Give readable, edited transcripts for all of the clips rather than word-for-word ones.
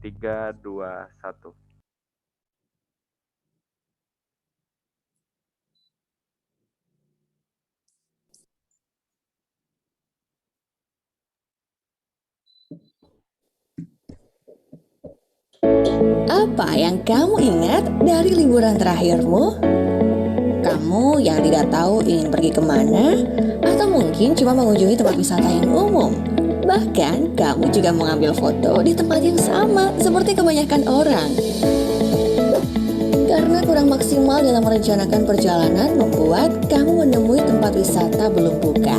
3, 2, 1. Apa yang kamu ingat dari liburan terakhirmu? Kamu yang tidak tahu ingin pergi kemana, atau mungkin cuma mengunjungi tempat wisata yang umum. Bahkan, kamu juga mengambil foto di tempat yang sama seperti kebanyakan orang. Karena kurang maksimal dalam merencanakan perjalanan membuat kamu menemui tempat wisata belum buka.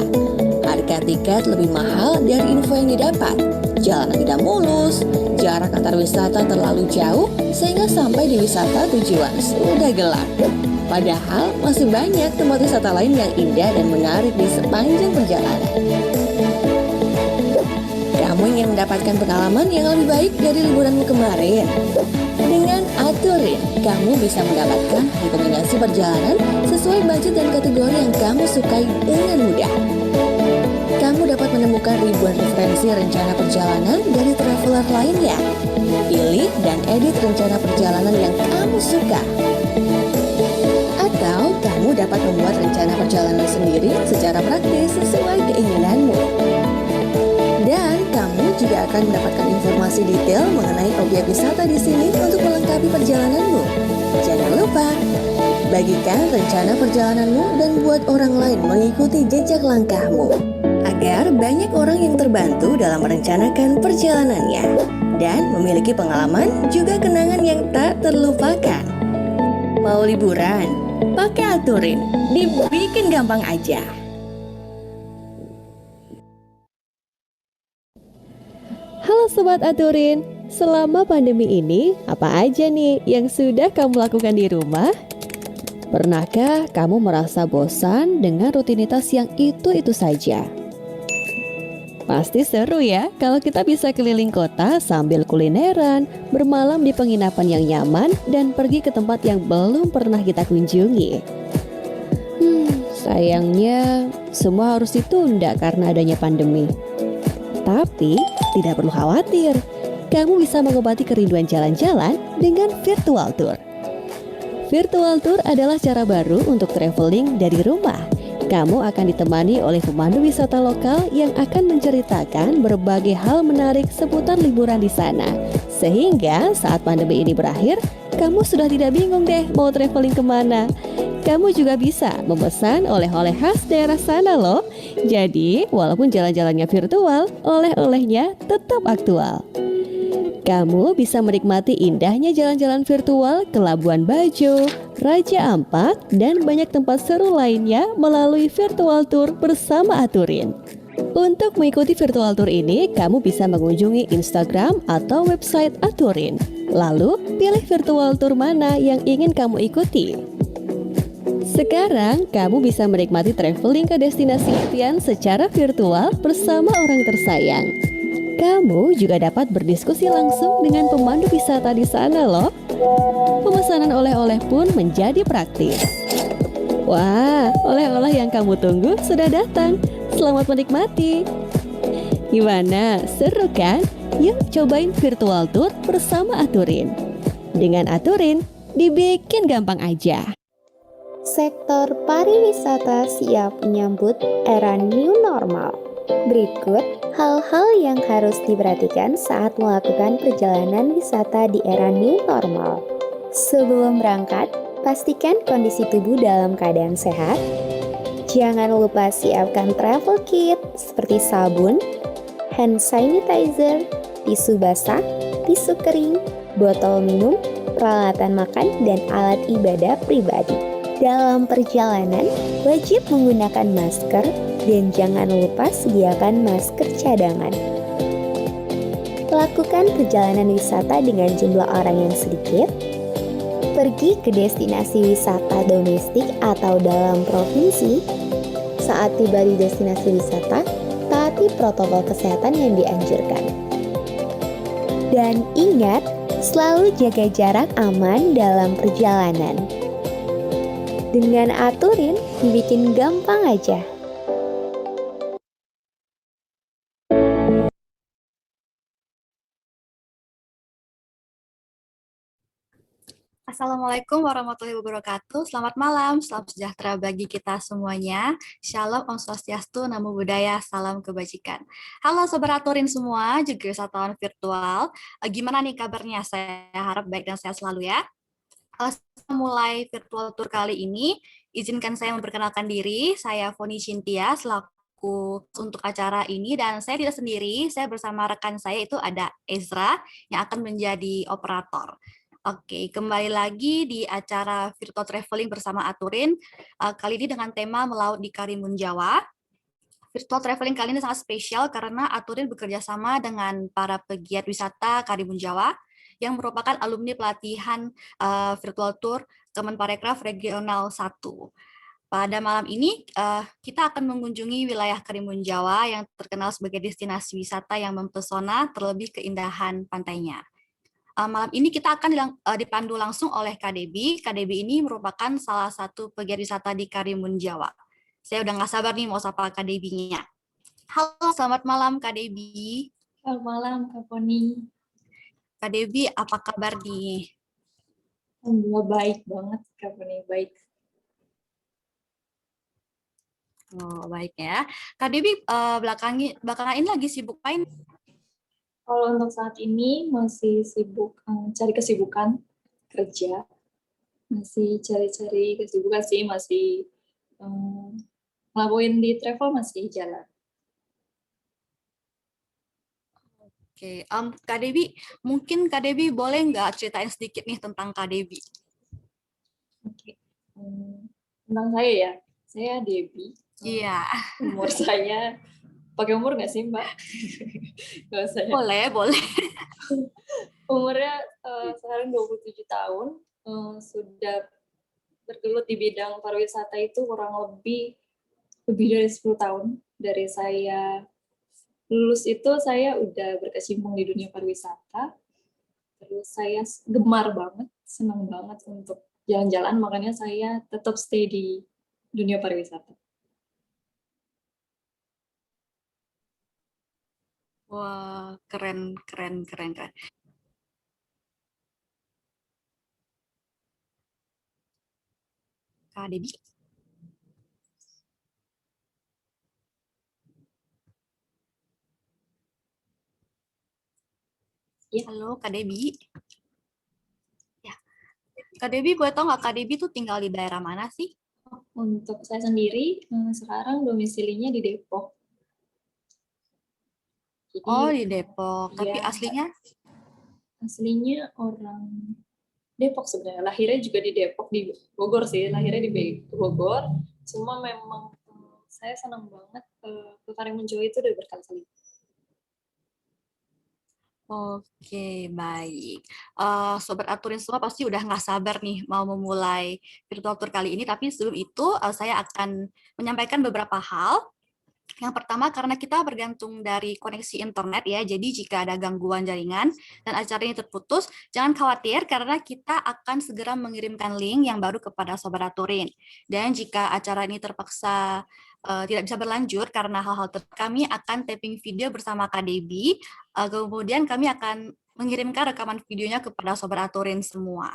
Harga tiket lebih mahal dari info yang didapat. Jalanan tidak mulus, jarak antar wisata terlalu jauh sehingga sampai di wisata tujuan sudah gelap. Padahal masih banyak tempat wisata lain yang indah dan menarik di sepanjang perjalanan. Kamu ingin mendapatkan pengalaman yang lebih baik dari liburanmu kemarin? Dengan Aturin, kamu bisa mendapatkan rekomendasi perjalanan sesuai budget dan kategori yang kamu sukai dengan mudah. Kamu dapat menemukan ribuan referensi rencana perjalanan dari traveler lainnya. Pilih dan edit rencana perjalanan yang kamu suka. Atau kamu dapat membuat rencana perjalanan sendiri secara praktis sesuai keinginanmu. Dan kamu juga akan mendapatkan informasi detail mengenai objek wisata di sini untuk melengkapi perjalananmu. Jangan lupa, bagikan rencana perjalananmu dan buat orang lain mengikuti jejak langkahmu, agar banyak orang yang terbantu dalam merencanakan perjalanannya dan memiliki pengalaman juga kenangan yang tak terlupakan. Mau liburan? Pakai Aturin, dibikin gampang aja. Halo Sobat Aturin, selama pandemi ini apa aja nih yang sudah kamu lakukan di rumah? Pernahkah kamu merasa bosan dengan rutinitas yang itu-itu saja? Pasti seru ya kalau kita bisa keliling kota sambil kulineran, bermalam di penginapan yang nyaman, dan pergi ke tempat yang belum pernah kita kunjungi. Sayangnya semua harus ditunda karena adanya pandemi. Tapi tidak perlu khawatir, kamu bisa mengobati kerinduan jalan-jalan dengan virtual tour. Virtual tour adalah cara baru untuk traveling dari rumah. Kamu akan ditemani oleh pemandu wisata lokal yang akan menceritakan berbagai hal menarik seputar liburan di sana. Sehingga saat pandemi ini berakhir, kamu sudah tidak bingung deh mau traveling kemana. Kamu juga bisa memesan oleh-oleh khas daerah sana loh. Jadi, walaupun jalan-jalannya virtual, oleh-olehnya tetap aktual. Kamu bisa menikmati indahnya jalan-jalan virtual ke Labuan Bajo, Raja Ampat, dan banyak tempat seru lainnya melalui virtual tour bersama Aturin. Untuk mengikuti virtual tour ini, kamu bisa mengunjungi Instagram atau website Aturin. Lalu, pilih virtual tour mana yang ingin kamu ikuti. Sekarang, kamu bisa menikmati traveling ke destinasi impian secara virtual bersama orang tersayang. Kamu juga dapat berdiskusi langsung dengan pemandu wisata di sana loh. Pemesanan oleh-oleh pun menjadi praktis. Wah, oleh-oleh yang kamu tunggu sudah datang. Selamat menikmati. Gimana? Seru kan? Yuk cobain virtual tour bersama Aturin. Dengan Aturin, dibikin gampang aja. Sektor pariwisata siap menyambut era new normal. Berikut hal-hal yang harus diperhatikan saat melakukan perjalanan wisata di era new normal. Sebelum berangkat, pastikan kondisi tubuh dalam keadaan sehat. Jangan lupa siapkan travel kit seperti sabun, hand sanitizer, tisu basah, tisu kering, botol minum, peralatan makan, dan alat ibadah pribadi. Dalam perjalanan, wajib menggunakan masker dan jangan lupa sediakan masker cadangan. Lakukan perjalanan wisata dengan jumlah orang yang sedikit. Pergi ke destinasi wisata domestik atau dalam provinsi. Saat tiba di destinasi wisata, taati protokol kesehatan yang dianjurkan. Dan ingat, selalu jaga jarak aman dalam perjalanan. Dengan Aturin, dibikin gampang aja. Assalamualaikum warahmatullahi wabarakatuh. Selamat malam, salam sejahtera bagi kita semuanya. Shalom, Om Swastiastu, Namo Buddhaya, salam kebajikan. Halo Sobat Aturin semua, juga wisatawan virtual. Gimana nih kabarnya? Saya harap baik dan sehat selalu ya. Mulai virtual tour kali ini, izinkan saya memperkenalkan diri. Saya Foni Cintia, selaku untuk acara ini, dan saya tidak sendiri, saya bersama rekan saya itu ada Ezra, yang akan menjadi operator. Oke, kembali lagi di acara virtual traveling bersama Aturin, kali ini dengan tema Melaut di Karimun Jawa. Virtual traveling kali ini sangat spesial karena Aturin bekerja sama dengan para pegiat wisata Karimun Jawa yang merupakan alumni pelatihan virtual tour Kemenparekraf Regional 1. Pada malam ini, kita akan mengunjungi wilayah Karimun Jawa yang terkenal sebagai destinasi wisata yang mempesona, terlebih keindahan pantainya. Malam ini kita akan dipandu langsung oleh KDB. KDB ini merupakan salah satu pegiat wisata di Karimun Jawa. Saya udah nggak sabar nih mau sapa KDB-nya. Halo, selamat malam KDB. Selamat malam Kak Poni. KDB, apa kabar nih? Alhamdulillah baik banget Kak Poni, baik. Oh, baik ya. KDB belakangan ini lagi sibuk main? Kalau untuk saat ini masih sibuk cari kesibukan kerja, masih cari-cari kesibukan sih, masih ngelakuin di travel masih jalan. Oke, KDB, mungkin KDB boleh nggak ceritain sedikit nih tentang KDB? Oke, tentang saya Debbie. Iya. Umur saya, pakai umur nggak sih Mbak? Nggak usah ya. Boleh. Umurnya sekarang 27 tahun, sudah bergelut di bidang pariwisata itu kurang lebih dari 10 tahun. Dari saya lulus itu saya udah berkecimpung di dunia pariwisata. Terus saya gemar banget, senang banget untuk jalan-jalan, makanya saya tetap stay di dunia pariwisata. Wah, keren. KDB. Ya. Halo, KDB. Ya. KDB, boleh tahu nggak KDB tuh tinggal di daerah mana sih? Untuk saya sendiri, sekarang domisilinya di Depok. Jadi, di Depok. Tapi ya, aslinya? Aslinya orang Depok sebenarnya. Lahirnya juga di Depok, di Bogor sih. Lahirnya di Bogor. Cuma memang saya senang banget ke Karimun Jawa itu udah berkali-kali. Oke, baik. Sobat Aturin semua pasti udah nggak sabar nih mau memulai virtual tour kali ini. Tapi sebelum itu, saya akan menyampaikan beberapa hal. Yang pertama, karena kita bergantung dari koneksi internet ya, jadi jika ada gangguan jaringan dan acara ini terputus, jangan khawatir karena kita akan segera mengirimkan link yang baru kepada Sobat Aturin. Dan jika acara ini terpaksa tidak bisa berlanjut karena hal-hal kami akan tapping video bersama KDB, kemudian kami akan mengirimkan rekaman videonya kepada Sobat Aturin semua.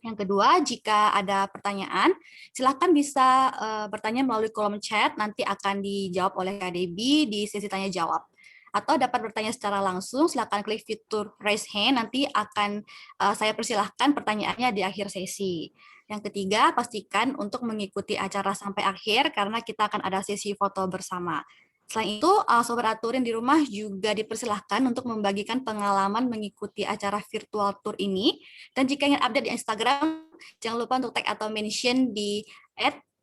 Yang kedua, jika ada pertanyaan, silakan bisa bertanya melalui kolom chat, nanti akan dijawab oleh KDB di sesi tanya jawab. Atau dapat bertanya secara langsung, silakan klik fitur raise hand, nanti akan saya persilahkan pertanyaannya di akhir sesi. Yang ketiga, pastikan untuk mengikuti acara sampai akhir, karena kita akan ada sesi foto bersama. Selain itu, Sobat Aturin di rumah juga dipersilahkan untuk membagikan pengalaman mengikuti acara virtual tour ini. Dan jika ingin update di Instagram, jangan lupa untuk tag atau mention di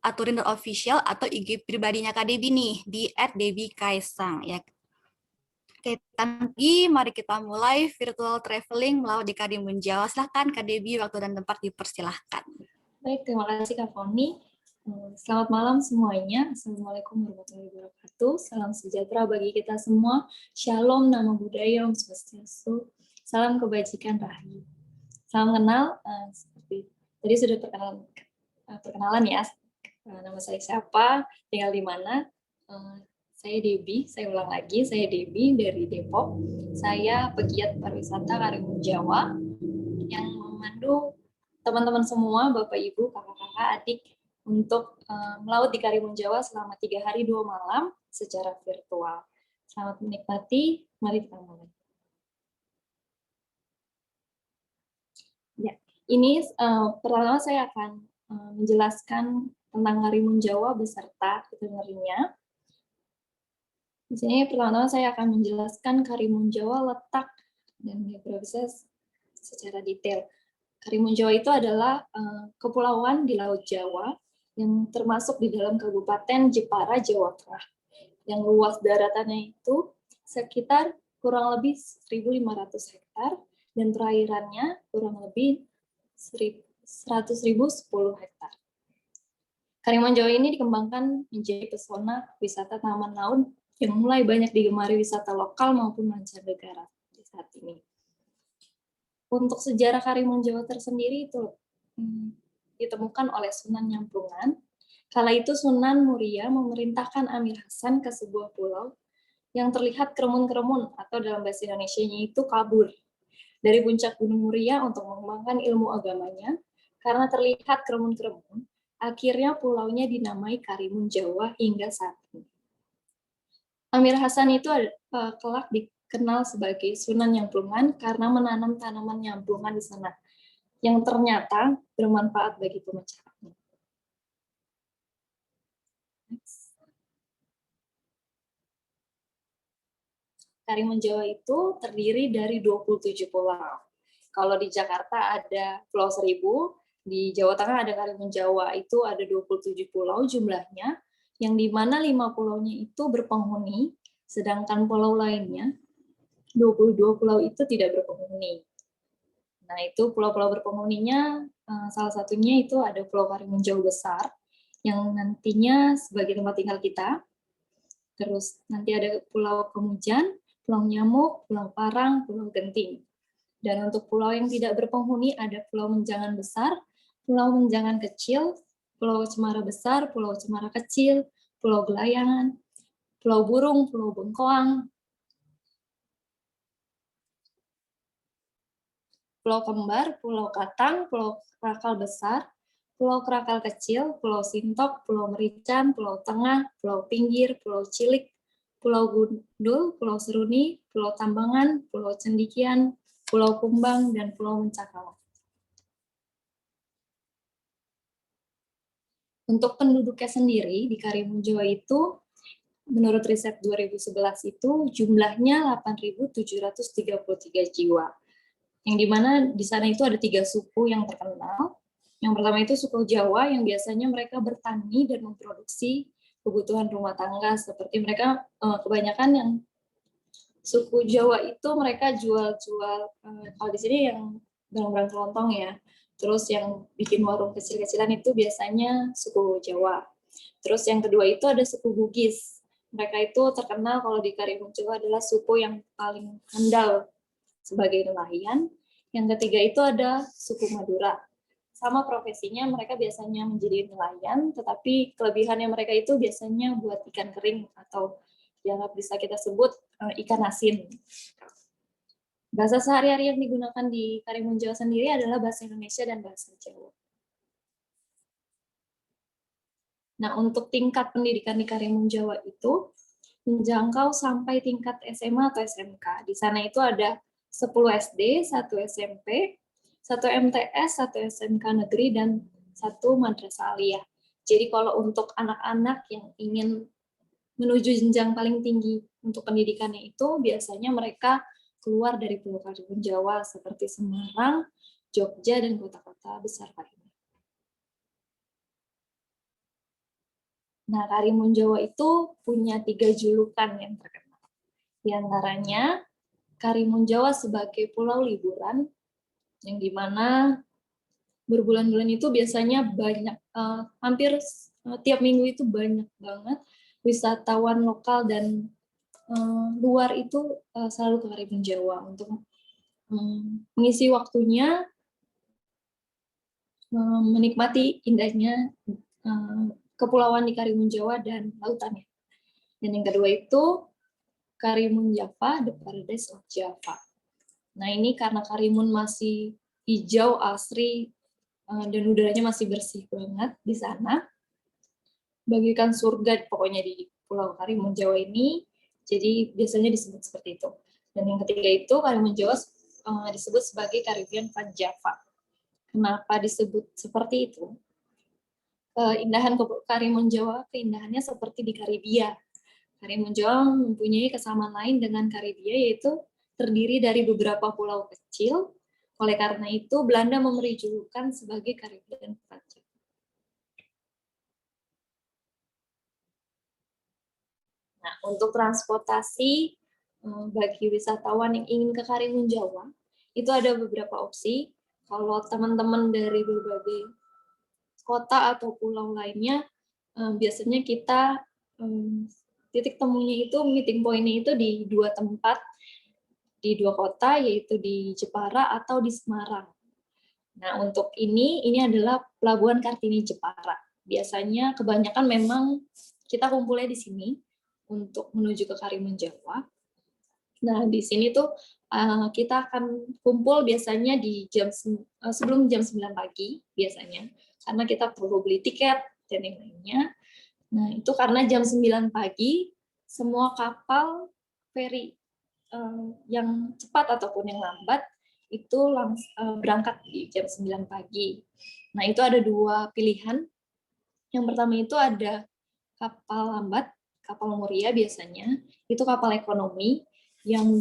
@aturin.official atau IG pribadinya KDB nih, di @debbikaisang. Ya. Oke, lagi mari kita mulai virtual traveling melaut di Karimun Jawa. Silahkan KDB, waktu dan tempat dipersilahkan. Baik, terima kasih Kak Foni. Selamat malam semuanya. Assalamualaikum warahmatullahi wabarakatuh. Salam sejahtera bagi kita semua. Shalom, Namo Buddhaya, Om Swastiastu. Salam kebajikan rahayu. Salam kenal, seperti tadi sudah perkenalan ya. Nama saya siapa, tinggal di mana. Saya Debbie, saya ulang lagi, saya Debbie dari Depok. Saya pegiat pariwisata Karimun Jawa yang memandu teman-teman semua, Bapak, Ibu, kakak-kakak, adik, untuk melaut di Karimun Jawa selama 3 hari 2 malam secara virtual. Selamat menikmati, mari kita mulai. Ya, ini pertama saya akan menjelaskan tentang Karimun Jawa beserta itinerary-nya. Di sini pertama saya akan menjelaskan Karimun Jawa letak dan geografisnya secara detail. Karimun Jawa itu adalah kepulauan di Laut Jawa yang termasuk di dalam Kabupaten Jepara, Jawa Tengah. Yang luas daratannya itu sekitar kurang lebih 1.500 hektar dan perairannya kurang lebih 100.010 hektar. Karimun Jawa ini dikembangkan menjadi pesona wisata taman laut yang mulai banyak digemari wisata lokal maupun mancanegara di saat ini. Untuk sejarah Karimun Jawa tersendiri itu ditemukan oleh Sunan Nyamplungan. Kala itu Sunan Muria memerintahkan Amir Hasan ke sebuah pulau yang terlihat keremun-keremun atau dalam bahasa Indonesianya itu kabur dari puncak Gunung Muria untuk mengembangkan ilmu agamanya. Karena terlihat keremun-keremun, akhirnya pulaunya dinamai Karimun Jawa hingga saat ini. Amir Hasan itu kelak dikenal sebagai Sunan Nyamplungan karena menanam tanaman nyamplungan di sana yang ternyata bermanfaat bagi pemecahannya. Karimun Jawa itu terdiri dari 27 pulau. Kalau di Jakarta ada Pulau Seribu, di Jawa Tengah ada Karimun Jawa, itu ada 27 pulau jumlahnya, yang di mana 5 pulaunya itu berpenghuni, sedangkan pulau lainnya 22 pulau itu tidak berpenghuni. Nah, itu pulau-pulau berpenghuninya, salah satunya itu ada Pulau Karimun Jawa Besar, yang nantinya sebagai tempat tinggal kita. Terus nanti ada Pulau Kemujan, Pulau Nyamuk, Pulau Parang, Pulau Genting. Dan untuk pulau yang tidak berpenghuni ada Pulau Menjangan Besar, Pulau Menjangan Kecil, Pulau Cemara Besar, Pulau Cemara Kecil, Pulau Gelayangan, Pulau Burung, Pulau Bengkoang, Pulau Kembar, Pulau Katang, Pulau Krakal Besar, Pulau Krakal Kecil, Pulau Sintok, Pulau Merican, Pulau Tengah, Pulau Pinggir, Pulau Cilik, Pulau Gundul, Pulau Seruni, Pulau Tambangan, Pulau Cendikian, Pulau Kumbang, dan Pulau Mencakalang. Untuk penduduknya sendiri di Karimun Jawa itu, menurut riset 2011 itu jumlahnya 8.733 jiwa. Yang dimana di sana itu ada 3 suku yang terkenal. Yang pertama itu suku Jawa yang biasanya mereka bertani dan memproduksi kebutuhan rumah tangga, seperti mereka kebanyakan yang suku Jawa itu mereka jual-jual, kalau di sini yang barang-barang kelontong ya. Terus yang bikin warung kecil-kecilan itu biasanya suku Jawa. Terus yang kedua itu ada suku Bugis. Mereka itu terkenal kalau di Karimun Jawa adalah suku yang paling handal sebagai nelayan. Yang ketiga itu ada suku Madura. Sama profesinya, mereka biasanya menjadi nelayan, tetapi kelebihannya mereka itu biasanya buat ikan kering atau yang bisa kita sebut ikan asin. Bahasa sehari-hari yang digunakan di Karimun Jawa sendiri adalah bahasa Indonesia dan bahasa Jawa. Nah, untuk tingkat pendidikan di Karimun Jawa itu menjangkau sampai tingkat SMA atau SMK. Di sana itu ada 10 SD, 1 SMP, 1 MTS, 1 SMK negeri, dan 1 madrasah aliyah. Jadi kalau untuk anak-anak yang ingin menuju jenjang paling tinggi untuk pendidikannya itu, biasanya mereka keluar dari Pulau Karimun Jawa seperti Semarang, Jogja, dan kota-kota besar lainnya. Nah, Karimun Jawa itu punya 3 julukan yang terkenal. Di antaranya, Karimun Jawa sebagai pulau liburan, yang dimana berbulan-bulan itu biasanya banyak, hampir tiap minggu itu banyak banget wisatawan lokal dan luar itu selalu ke Karimun Jawa untuk mengisi waktunya, menikmati indahnya kepulauan di Karimun Jawa dan lautannya. Dan yang kedua itu Karimun Java, The Paradise of Java. Nah, ini karena Karimun masih hijau, asri, dan udaranya masih bersih banget di sana. Bagaikan surga pokoknya di Pulau Karimun Jawa ini, jadi biasanya disebut seperti itu. Dan yang ketiga itu Karimun Jawa disebut sebagai Caribbean Van Java. Kenapa disebut seperti itu? Keindahan Karimun Jawa, keindahannya seperti di Karibia. Karimun Jawa mempunyai kesamaan lain dengan Karibia, yaitu terdiri dari beberapa pulau kecil. Oleh karena itu, Belanda memberi julukan sebagai Caribbean Van Java. Nah, untuk transportasi bagi wisatawan yang ingin ke Karimun Jawa, itu ada beberapa opsi. Kalau teman-teman dari berbagai kota atau pulau lainnya, biasanya kita titik temunya itu, meeting point-nya itu di dua tempat, di dua kota, yaitu di Jepara atau di Semarang. Nah, untuk ini adalah Pelabuhan Kartini Jepara. Biasanya kebanyakan memang kita kumpulnya di sini untuk menuju ke Karimun Jawa. Nah, di sini tuh kita akan kumpul biasanya di sebelum jam 9 pagi biasanya, karena kita perlu beli tiket dan yang lainnya. Nah, itu karena jam 9 pagi semua kapal feri yang cepat ataupun yang lambat itu berangkat di jam 9 pagi. Nah, itu ada dua pilihan. Yang pertama itu ada kapal lambat, kapal Muria biasanya, itu kapal ekonomi yang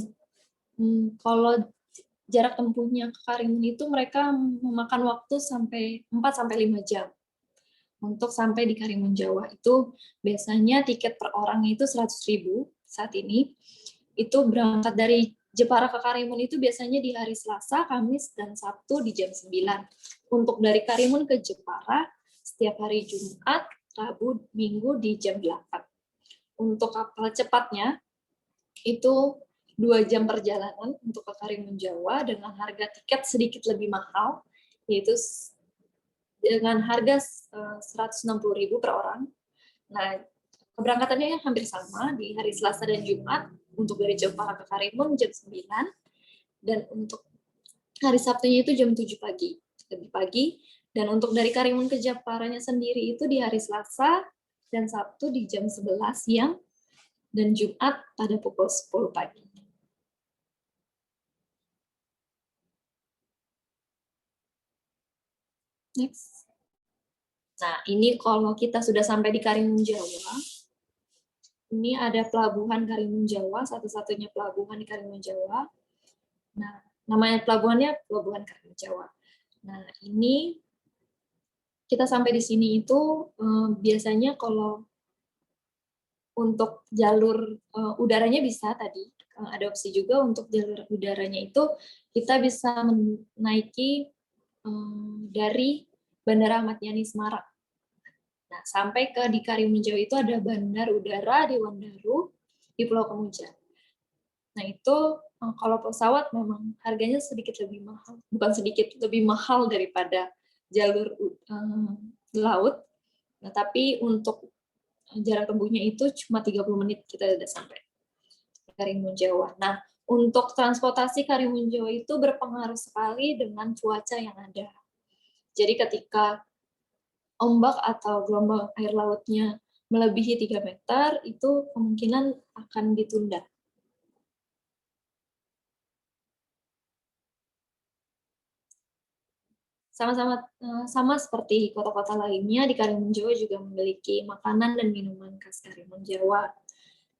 kalau jarak tempuhnya ke Karimun itu mereka memakan waktu sampai 4-5 jam untuk sampai di Karimun Jawa. Itu biasanya tiket per orangnya itu 100.000 saat ini. Itu berangkat dari Jepara ke Karimun itu biasanya di hari Selasa, Kamis, dan Sabtu di jam 9. Untuk dari Karimun ke Jepara setiap hari Jumat, Rabu, Minggu di jam 8. Untuk kapal cepatnya itu 2 jam perjalanan untuk ke Karimun Jawa dengan harga tiket sedikit lebih mahal, yaitu dengan harga 160.000 per orang. Nah, keberangkatannya hampir sama di hari Selasa dan Jumat untuk dari Jepara ke Karimun jam 9, dan untuk hari Sabtunya itu jam 7 pagi, lebih pagi. Dan untuk dari Karimun ke Jeparanya sendiri itu di hari Selasa dan Sabtu di jam 11 siang, dan Jumat pada pukul 10 pagi. Next. Nah, ini kalau kita sudah sampai di Karimun Jawa, ini ada pelabuhan Karimun Jawa, satu-satunya pelabuhan di Karimun Jawa. Nah, namanya pelabuhannya Pelabuhan Karimun Jawa. Nah, ini kita sampai di sini itu biasanya kalau untuk jalur udaranya bisa tadi, ada opsi juga untuk jalur udaranya itu kita bisa menaiki dari Bandara Ahmad Yani Semarang. Nah, sampai ke di Karimun Jawa itu ada bandar udara di Wandaru di Pulau Kemujan. Nah, itu kalau pesawat memang harganya sedikit lebih mahal, bukan sedikit, lebih mahal daripada jalur laut. Nah, tapi untuk jarak tempuhnya itu cuma 30 menit kita sudah sampai di Karimun Jawa. Nah, untuk transportasi Karimun Jawa itu berpengaruh sekali dengan cuaca yang ada. Jadi ketika ombak atau gelombang air lautnya melebihi 3 meter, itu kemungkinan akan ditunda. Sama seperti kota-kota lainnya, di Karimun Jawa juga memiliki makanan dan minuman khas Karimun Jawa.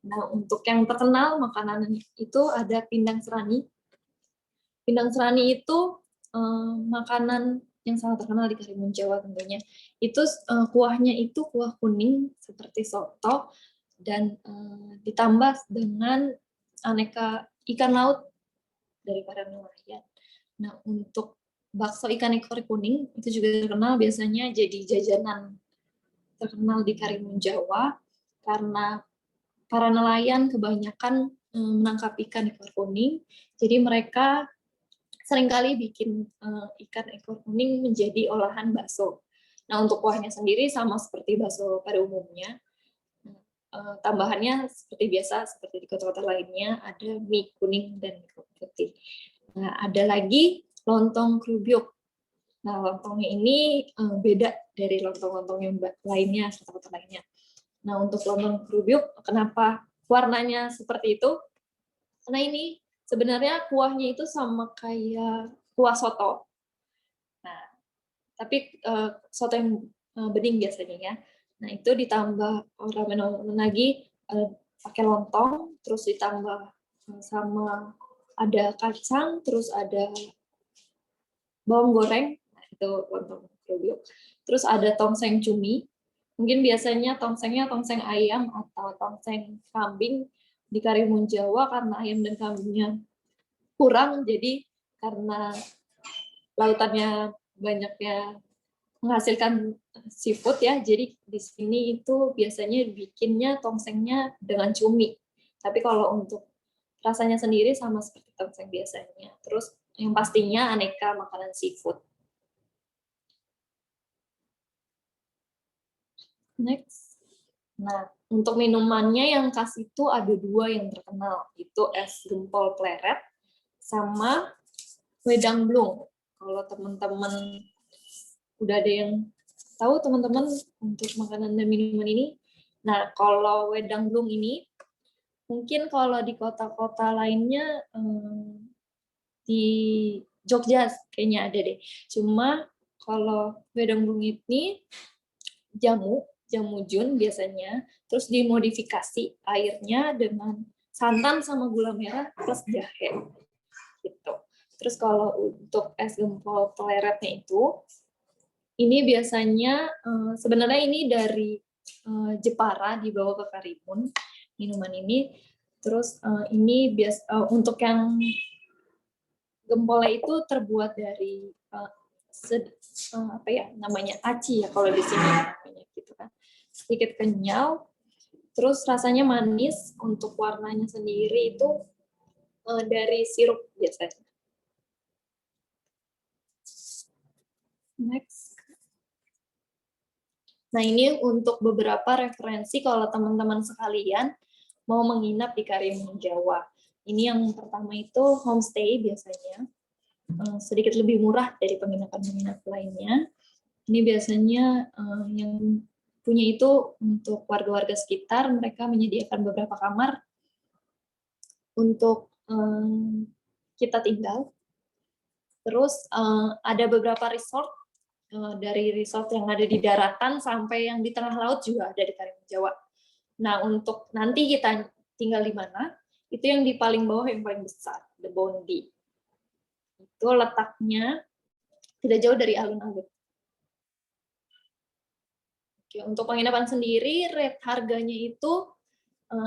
Nah, untuk yang terkenal makanan itu ada pindang serani. Pindang serani itu makanan yang sangat terkenal di Karimun Jawa tentunya. Itu kuahnya itu kuah kuning seperti soto dan ditambah dengan aneka ikan laut dari para nelayan. Nah, untuk bakso ikan ekor kuning itu juga terkenal, biasanya jadi jajanan terkenal di Karimun Jawa karena para nelayan kebanyakan menangkap ikan ekor kuning, jadi mereka seringkali bikin ikan ekor kuning menjadi olahan bakso. Nah, untuk kuahnya sendiri sama seperti bakso pada umumnya. Tambahannya seperti biasa, seperti di kota-kota lainnya, ada mie kuning dan mie putih. Nah, ada lagi lontong krubyuk. Nah, lontongnya ini beda dari lontong-lontong yang lainnya, kota-kota lainnya. Nah, untuk lontong kerubiuk, kenapa warnanya seperti itu? Karena ini sebenarnya kuahnya itu sama kayak kuah soto. Nah, tapi soto yang bening biasanya ya. Nah, itu ditambah ramen lagi pakai lontong, terus ditambah sama ada kacang, terus ada bawang goreng, nah, itu lontong kerubiuk. Terus ada tongseng cumi, mungkin biasanya tongsengnya tongseng ayam atau tongseng kambing di Karimun Jawa karena ayam dan kambingnya kurang, jadi karena lautannya banyaknya menghasilkan seafood ya, jadi di sini itu biasanya bikinnya tongsengnya dengan cumi. Tapi kalau untuk rasanya sendiri sama seperti tongseng biasanya. Terus yang pastinya aneka makanan seafood. Next. Nah, untuk minumannya yang khas itu ada 2 yang terkenal, itu es gempol pleret sama wedang blung. Kalau teman-teman udah ada yang tahu teman-teman untuk makanan dan minuman ini. Nah, kalau wedang blung ini mungkin kalau di kota-kota lainnya di Jogja kayaknya ada deh. Cuma kalau wedang blung ini jamu jun biasanya, terus dimodifikasi airnya dengan santan sama gula merah plus jahe gitu. Terus kalau untuk es gempol pleretnya itu, ini biasanya sebenarnya ini dari Jepara dibawa ke Karimun minuman ini. Terus ini untuk yang gempolnya itu terbuat dari apa ya namanya aci ya kalau di sini namanya gitu kan, sedikit kenyal, terus rasanya manis. Untuk warnanya sendiri itu dari sirup biasanya. Next. Nah, ini untuk beberapa referensi kalau teman-teman sekalian mau menginap di Karimun Jawa. Ini yang pertama itu homestay biasanya. Sedikit lebih murah dari penginapan-penginapan lainnya. Ini biasanya yang punya itu untuk warga-warga sekitar, mereka menyediakan beberapa kamar untuk kita tinggal. Terus ada beberapa resort, dari resort yang ada di daratan sampai yang di tengah laut juga ada di Karimun Jawa. Nah, untuk nanti kita tinggal di mana, itu yang di paling bawah yang paling besar, The Bondi. Itu letaknya tidak jauh dari alun-alun. Oke, untuk penginapan sendiri, rate harganya itu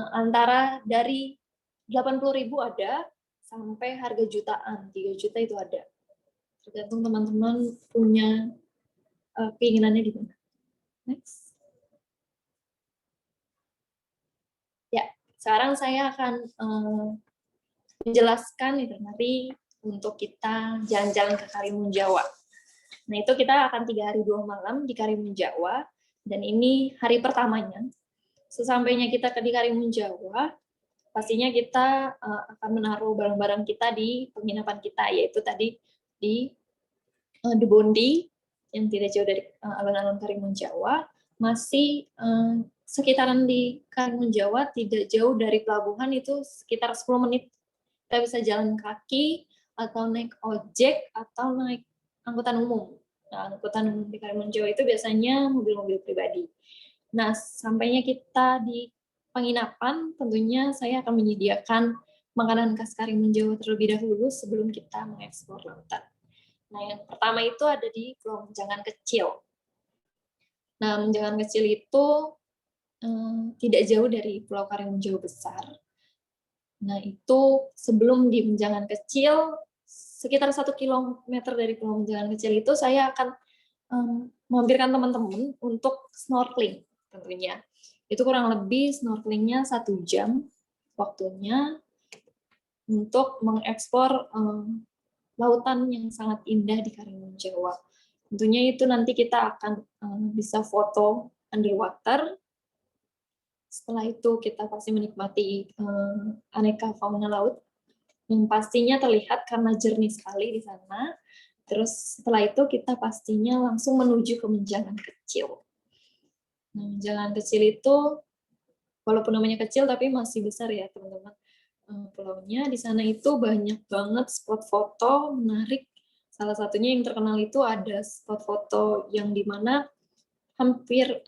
antara dari 80.000 ada sampai harga jutaan, 3 juta itu ada. Tergantung teman-teman punya keinginannya di mana. Next. Ya, sekarang saya akan menjelaskan itinerary untuk kita jalan-jalan ke Karimun Jawa. Nah, itu kita akan 3 hari 2 malam di Karimun Jawa, dan ini hari pertamanya. Sesampainya kita di Karimun Jawa, pastinya kita akan menaruh barang-barang kita di penginapan kita, yaitu tadi di The Bondi, yang tidak jauh dari alun-alun Karimun Jawa, masih sekitaran di Karimun Jawa, tidak jauh dari pelabuhan, itu sekitar 10 menit. Kita bisa jalan kaki, atau naik ojek, atau naik angkutan umum. Nah, angkutan umum di Karimun Jawa itu biasanya mobil-mobil pribadi. Nah, sampainya kita di penginapan, tentunya saya akan menyediakan makanan khas Karimun Jawa terlebih dahulu sebelum kita mengeksplor lautan. Nah, yang pertama itu ada di Pulau Menjangan Kecil. Nah, Menjangan Kecil itu tidak jauh dari Pulau Karimun Jawa Besar. Nah, itu sebelum di Menjangan Kecil, sekitar 1 kilometer dari Pulau Menjangan Kecil itu, saya akan memampirkan teman-teman untuk snorkeling tentunya. Itu kurang lebih snorkelingnya 1 jam waktunya untuk mengeksplor lautan yang sangat indah di Karimun Jawa. Tentunya itu nanti kita akan bisa foto underwater. Setelah itu kita pasti menikmati aneka fauna laut yang pastinya terlihat karena jernih sekali di sana. Terus setelah itu kita pastinya langsung menuju ke menjangan kecil. Nah, menjangan kecil itu walaupun namanya kecil tapi masih besar ya teman-teman. Pulaunya di sana itu banyak banget spot foto menarik. Salah satunya yang terkenal itu ada spot foto yang dimana hampir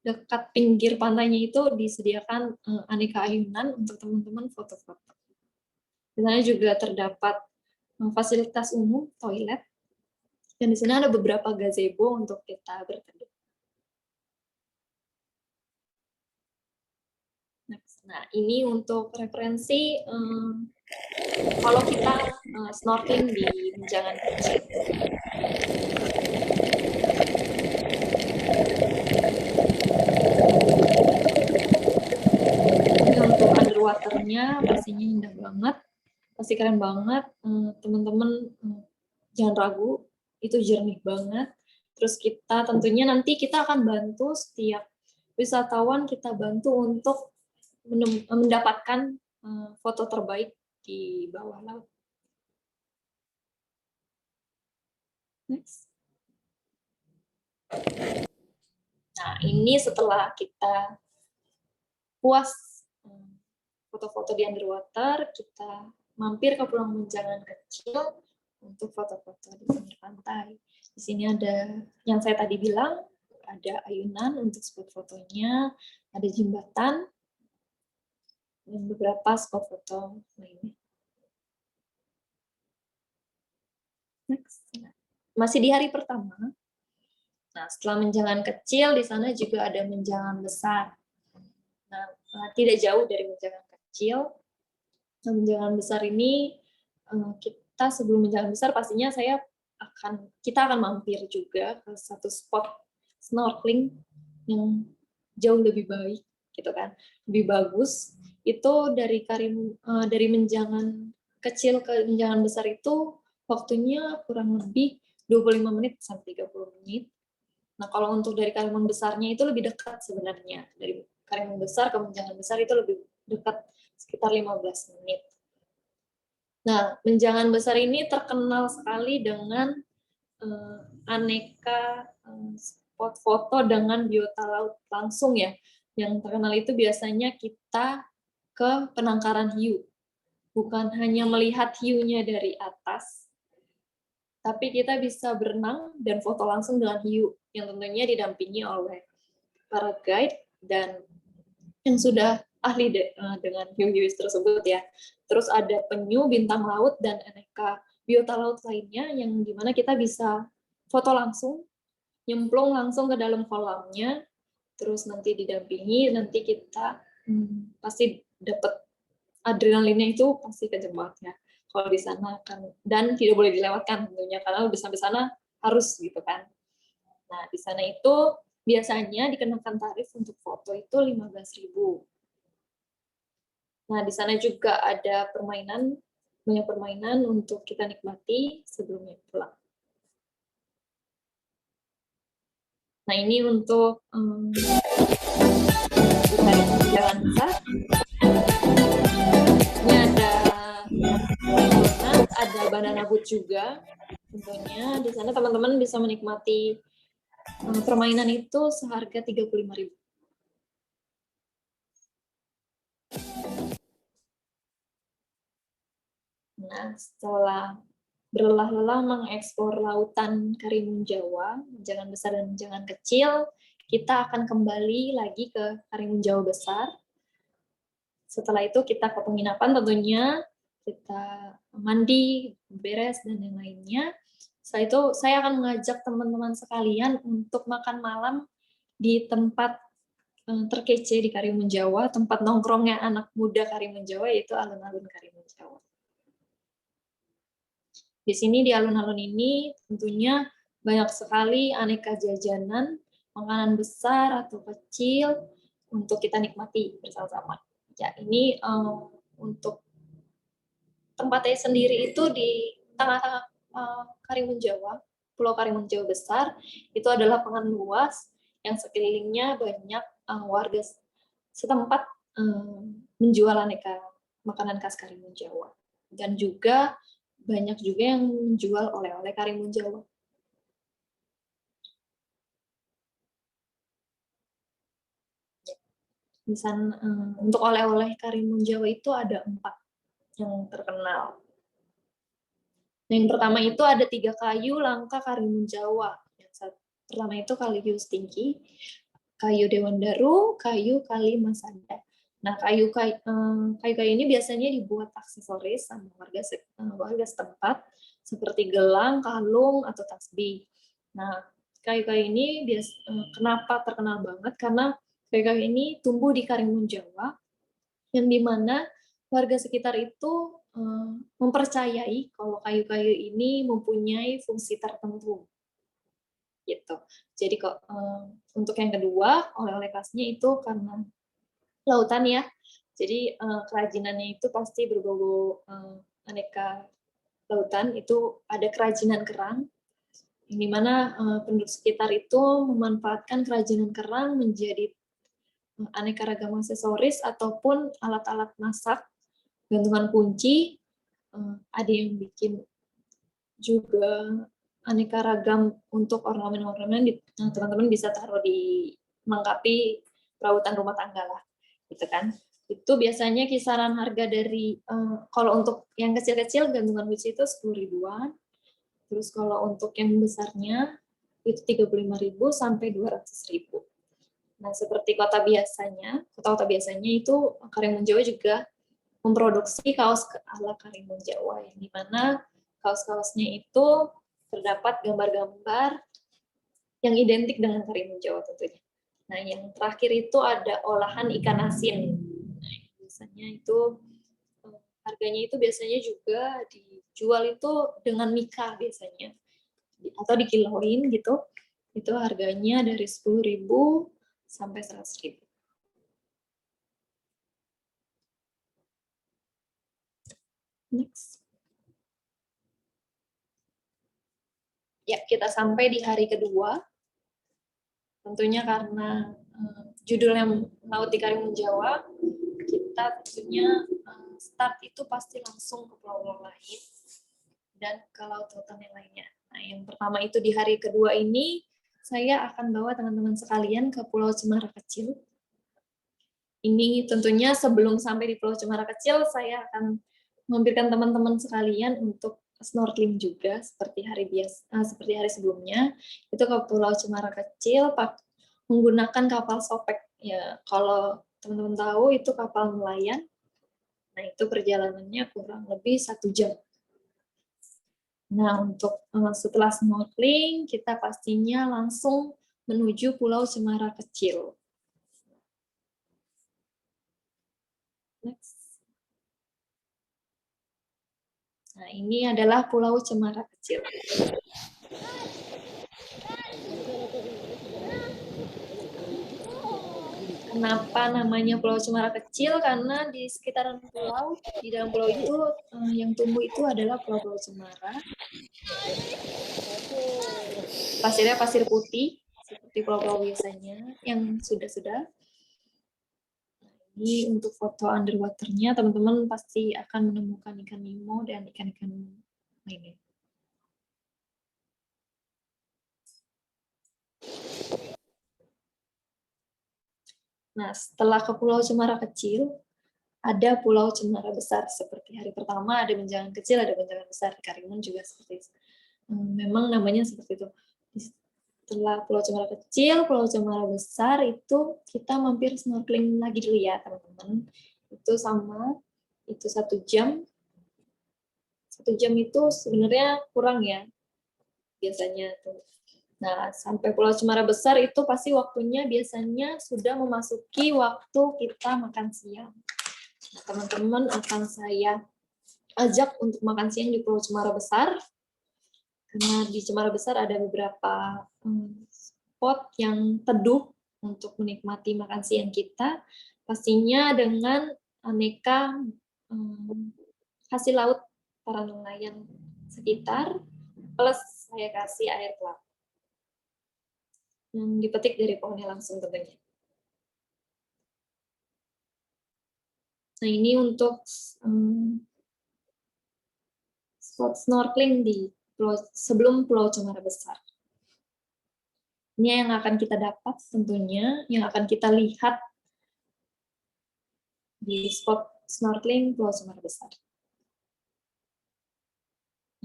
dekat pinggir pantainya itu disediakan aneka ayunan untuk teman-teman foto-foto. Di sana juga terdapat fasilitas umum, toilet, dan di sana ada beberapa gazebo untuk kita berteduh. Nah, ini untuk referensi kalau kita snorkeling di Menjangan Kecil. Ini untuk underwater-nya pastinya indah banget, pasti keren banget. Teman-teman jangan ragu, itu jernih banget. Terus kita tentunya nanti kita akan bantu setiap wisatawan, kita bantu untuk mendapatkan foto terbaik di bawah laut. Next. Nah, ini setelah kita puas foto-foto di underwater, kita mampir ke Pulau Menjangan Kecil untuk foto-foto di pinggir pantai. Di sini ada yang saya tadi bilang, ada ayunan untuk spot fotonya, ada jembatan, dan beberapa spot foto lainnya. Next. Masih di hari pertama. Nah, setelah menjangan kecil, di sana juga ada menjangan besar. Nah, tidak jauh dari menjangan kecil. Nah, menjangan besar ini, kita sebelum menjangan besar, pastinya kita akan mampir juga ke satu spot snorkeling yang jauh lebih baik, gitu kan, lebih bagus. Itu dari menjangan kecil ke menjangan besar itu waktunya kurang lebih 25 menit sampai 30 menit. Nah, kalau untuk dari Karimun besarnya itu lebih dekat sebenarnya. Dari Karimun besar ke Menjangan besar itu lebih dekat, sekitar 15 menit. Nah, Menjangan besar ini terkenal sekali dengan aneka spot foto dengan biota laut langsung ya. Yang terkenal itu biasanya kita ke penangkaran hiu. Bukan hanya melihat hiunya dari atas, tapi kita bisa berenang dan foto langsung dengan hiu yang tentunya didampingi oleh para guide dan yang sudah ahli dengan hiu-hiu tersebut ya. Terus ada penyu, bintang laut, dan aneka biota laut lainnya yang dimana kita bisa foto langsung, nyemplung langsung ke dalam kolamnya, terus nanti didampingi, nanti kita pasti dapat adrenalinnya itu pasti kenceng banget ya kalau di sana kan, dan tidak boleh dilewatkan tentunya karena udah sampai sana harus gitu kan. Nah, di sana itu biasanya dikenakan tarif untuk foto itu 15.000. Nah, di sana juga ada permainan, banyak permainan untuk kita nikmati sebelumnya pulang. Nah, ini untuk dari jalan besar. Ini ada banana boat juga. Tentunya di sana teman-teman bisa menikmati permainan itu seharga 35.000. Nah, setelah berlelah-lelah mengeksplor lautan Karimun Jawa, Menjangan besar dan Menjangan kecil, kita akan kembali lagi ke Karimun Jawa besar. Setelah itu kita ke penginapan tentunya, kita mandi, beres, dan yang lainnya. Setelah itu saya akan mengajak teman-teman sekalian untuk makan malam di tempat terkece di Karimun Jawa, tempat nongkrongnya anak muda Karimun Jawa, yaitu alun-alun Karimun Jawa. Di sini di alun-alun ini tentunya banyak sekali aneka jajanan, makanan besar atau kecil untuk kita nikmati bersama-sama. Ya, ini untuk tempatnya sendiri itu di tengah-tengah Karimun Jawa, Pulau Karimun Jawa besar, itu adalah lapangan luas yang sekelilingnya banyak warga setempat menjual aneka makanan khas Karimun Jawa. Dan juga banyak juga yang menjual oleh-oleh Karimun Jawa. Misal untuk oleh-oleh Karimun Jawa itu ada 4 yang terkenal. Yang pertama itu ada 3 kayu langka Karimun Jawa. Yang pertama itu kayu stingki, kayu dewandaru, kayu kalimasada. Nah, kayu-kayu ini biasanya dibuat aksesoris sama warga setempat seperti gelang, kalung, atau tasbih. Nah, kayu-kayu ini kenapa terkenal banget? Karena kayu-kayu ini tumbuh di Karimun Jawa, yang dimana warga sekitar itu mempercayai kalau kayu-kayu ini mempunyai fungsi tertentu. Gitu. Jadi untuk yang kedua, oleh-oleh khasnya itu karena lautan ya. Jadi kerajinannya itu pasti berbau aneka lautan. Itu ada kerajinan kerang, yang dimana penduduk sekitar itu memanfaatkan kerajinan kerang menjadi aneka ragam aksesoris ataupun alat-alat masak, gantungan kunci. Ada yang bikin juga aneka ragam untuk ornamen-ornamen, teman-teman bisa taruh di melengkapi perawatan rumah tangga lah, gitu kan. Itu biasanya kisaran harga dari kalau untuk yang kecil-kecil gantungan kunci itu 10 ribuan. Terus kalau untuk yang besarnya itu 35.000 sampai 200.000. Nah, seperti kota-kota biasanya itu Karimun Jawa juga memproduksi kaos ala Karimun Jawa, yang dimana kaos-kaosnya itu terdapat gambar-gambar yang identik dengan Karimun Jawa tentunya. Nah, yang terakhir itu ada olahan ikan asin. Nah, biasanya itu harganya itu biasanya juga dijual itu dengan mika biasanya, atau dikiloin gitu. Itu harganya dari 10.000 sampai 100.000. Next. Ya, kita sampai di hari kedua. Tentunya karena judulnya Laut di Karimun Jawa, kita tentunya start itu pasti langsung ke pulau-pulau lain dan ke laut-lautan yang lainnya. Nah, yang pertama itu di hari kedua ini, saya akan bawa teman-teman sekalian ke Pulau Cemara Kecil. Ini tentunya sebelum sampai di Pulau Cemara Kecil, saya akan mampirkan teman-teman sekalian untuk snorkeling juga seperti hari sebelumnya. Itu ke Pulau Cemara Kecil menggunakan kapal Sopek. Ya, kalau teman-teman tahu itu kapal nelayan. Nah, itu perjalanannya kurang lebih 1 jam. Nah, untuk setelah snorkeling, kita pastinya langsung menuju Pulau Cemara Kecil. Next. Nah, ini adalah Pulau Cemara Kecil. Kenapa namanya Pulau Cemara Kecil? Karena di sekitaran pulau, di dalam pulau itu yang tumbuh itu adalah pulau-pulau cemara. Pasirnya pasir putih, seperti pulau-pulau biasanya yang sudah-sudah. Ini untuk foto underwater-nya, teman-teman pasti akan menemukan ikan Nemo dan ikan-ikan lainnya. Nah, setelah ke Pulau Cemara Kecil, ada Pulau Cemara Besar. Seperti hari pertama ada Benjangan Kecil, ada Benjangan Besar. Di Karimun juga seperti itu. Memang namanya seperti itu. Setelah Pulau Cemara Kecil, Pulau Cemara Besar, itu kita mampir snorkeling lagi dulu ya, teman-teman. Itu sama, itu 1 jam. 1 jam itu sebenarnya kurang ya, biasanya tuh. Nah, sampai Pulau Cemara Besar itu pasti waktunya biasanya sudah memasuki waktu kita makan siang. Nah, teman-teman akan saya ajak untuk makan siang di Pulau Cemara Besar. Karena di Cemara Besar ada beberapa spot yang teduh untuk menikmati makan siang kita. Pastinya dengan aneka hasil laut para nelayan sekitar, plus saya kasih air kelapa yang dipetik dari pohonnya langsung tentunya. Nah, ini untuk spot snorkeling di sebelum Pulau Cemara Besar. Ini yang akan kita dapat tentunya, yang akan kita lihat di spot snorkeling Pulau Cemara Besar.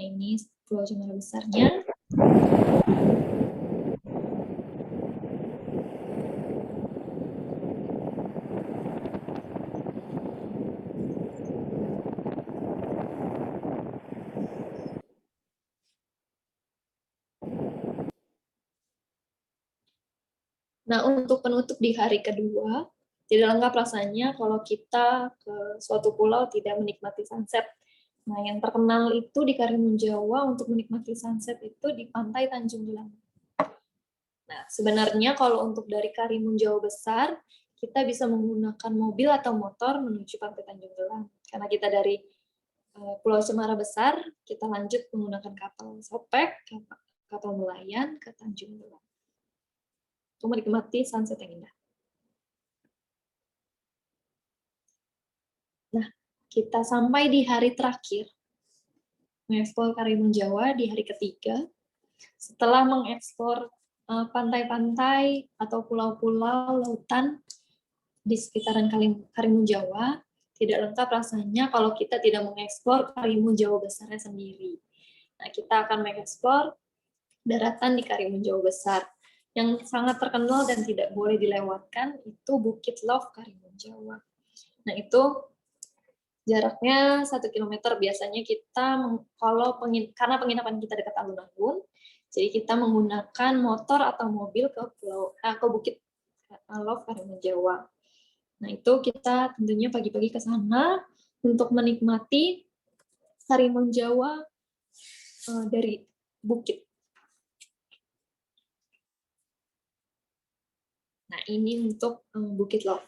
Nah, ini Pulau Cemara Besarnya. Nah, untuk penutup di hari kedua, tidak lengkap rasanya kalau kita ke suatu pulau tidak menikmati sunset. Nah, yang terkenal itu di Karimun Jawa untuk menikmati sunset itu di Pantai Tanjung Gelang. Nah, sebenarnya kalau untuk dari Karimun Jawa Besar, kita bisa menggunakan mobil atau motor menuju Pantai Tanjung Gelang. Karena kita dari Pulau Cemara Besar, kita lanjut menggunakan kapal Sopek, kapal nelayan ke Tanjung Gelang. Untuk menikmati sunset yang indah. Nah, kita sampai di hari terakhir, mengeksplor Karimun Jawa di hari ketiga. Setelah mengeksplor pantai-pantai atau pulau-pulau lautan di sekitaran Karimun Jawa, tidak lengkap rasanya kalau kita tidak mengeksplor Karimun Jawa Besarnya sendiri. Nah, kita akan mengeksplor daratan di Karimun Jawa Besar. Yang sangat terkenal dan tidak boleh dilewatkan itu Bukit Love Karimun Jawa. Nah, itu jaraknya 1 km. Biasanya kita, karena penginapan kita dekat alun-alun, jadi kita menggunakan motor atau mobil ke Bukit Love Karimun Jawa. Nah, itu kita tentunya pagi-pagi ke sana untuk menikmati Karimun Jawa dari bukit. Nah, ini untuk Bukit Love.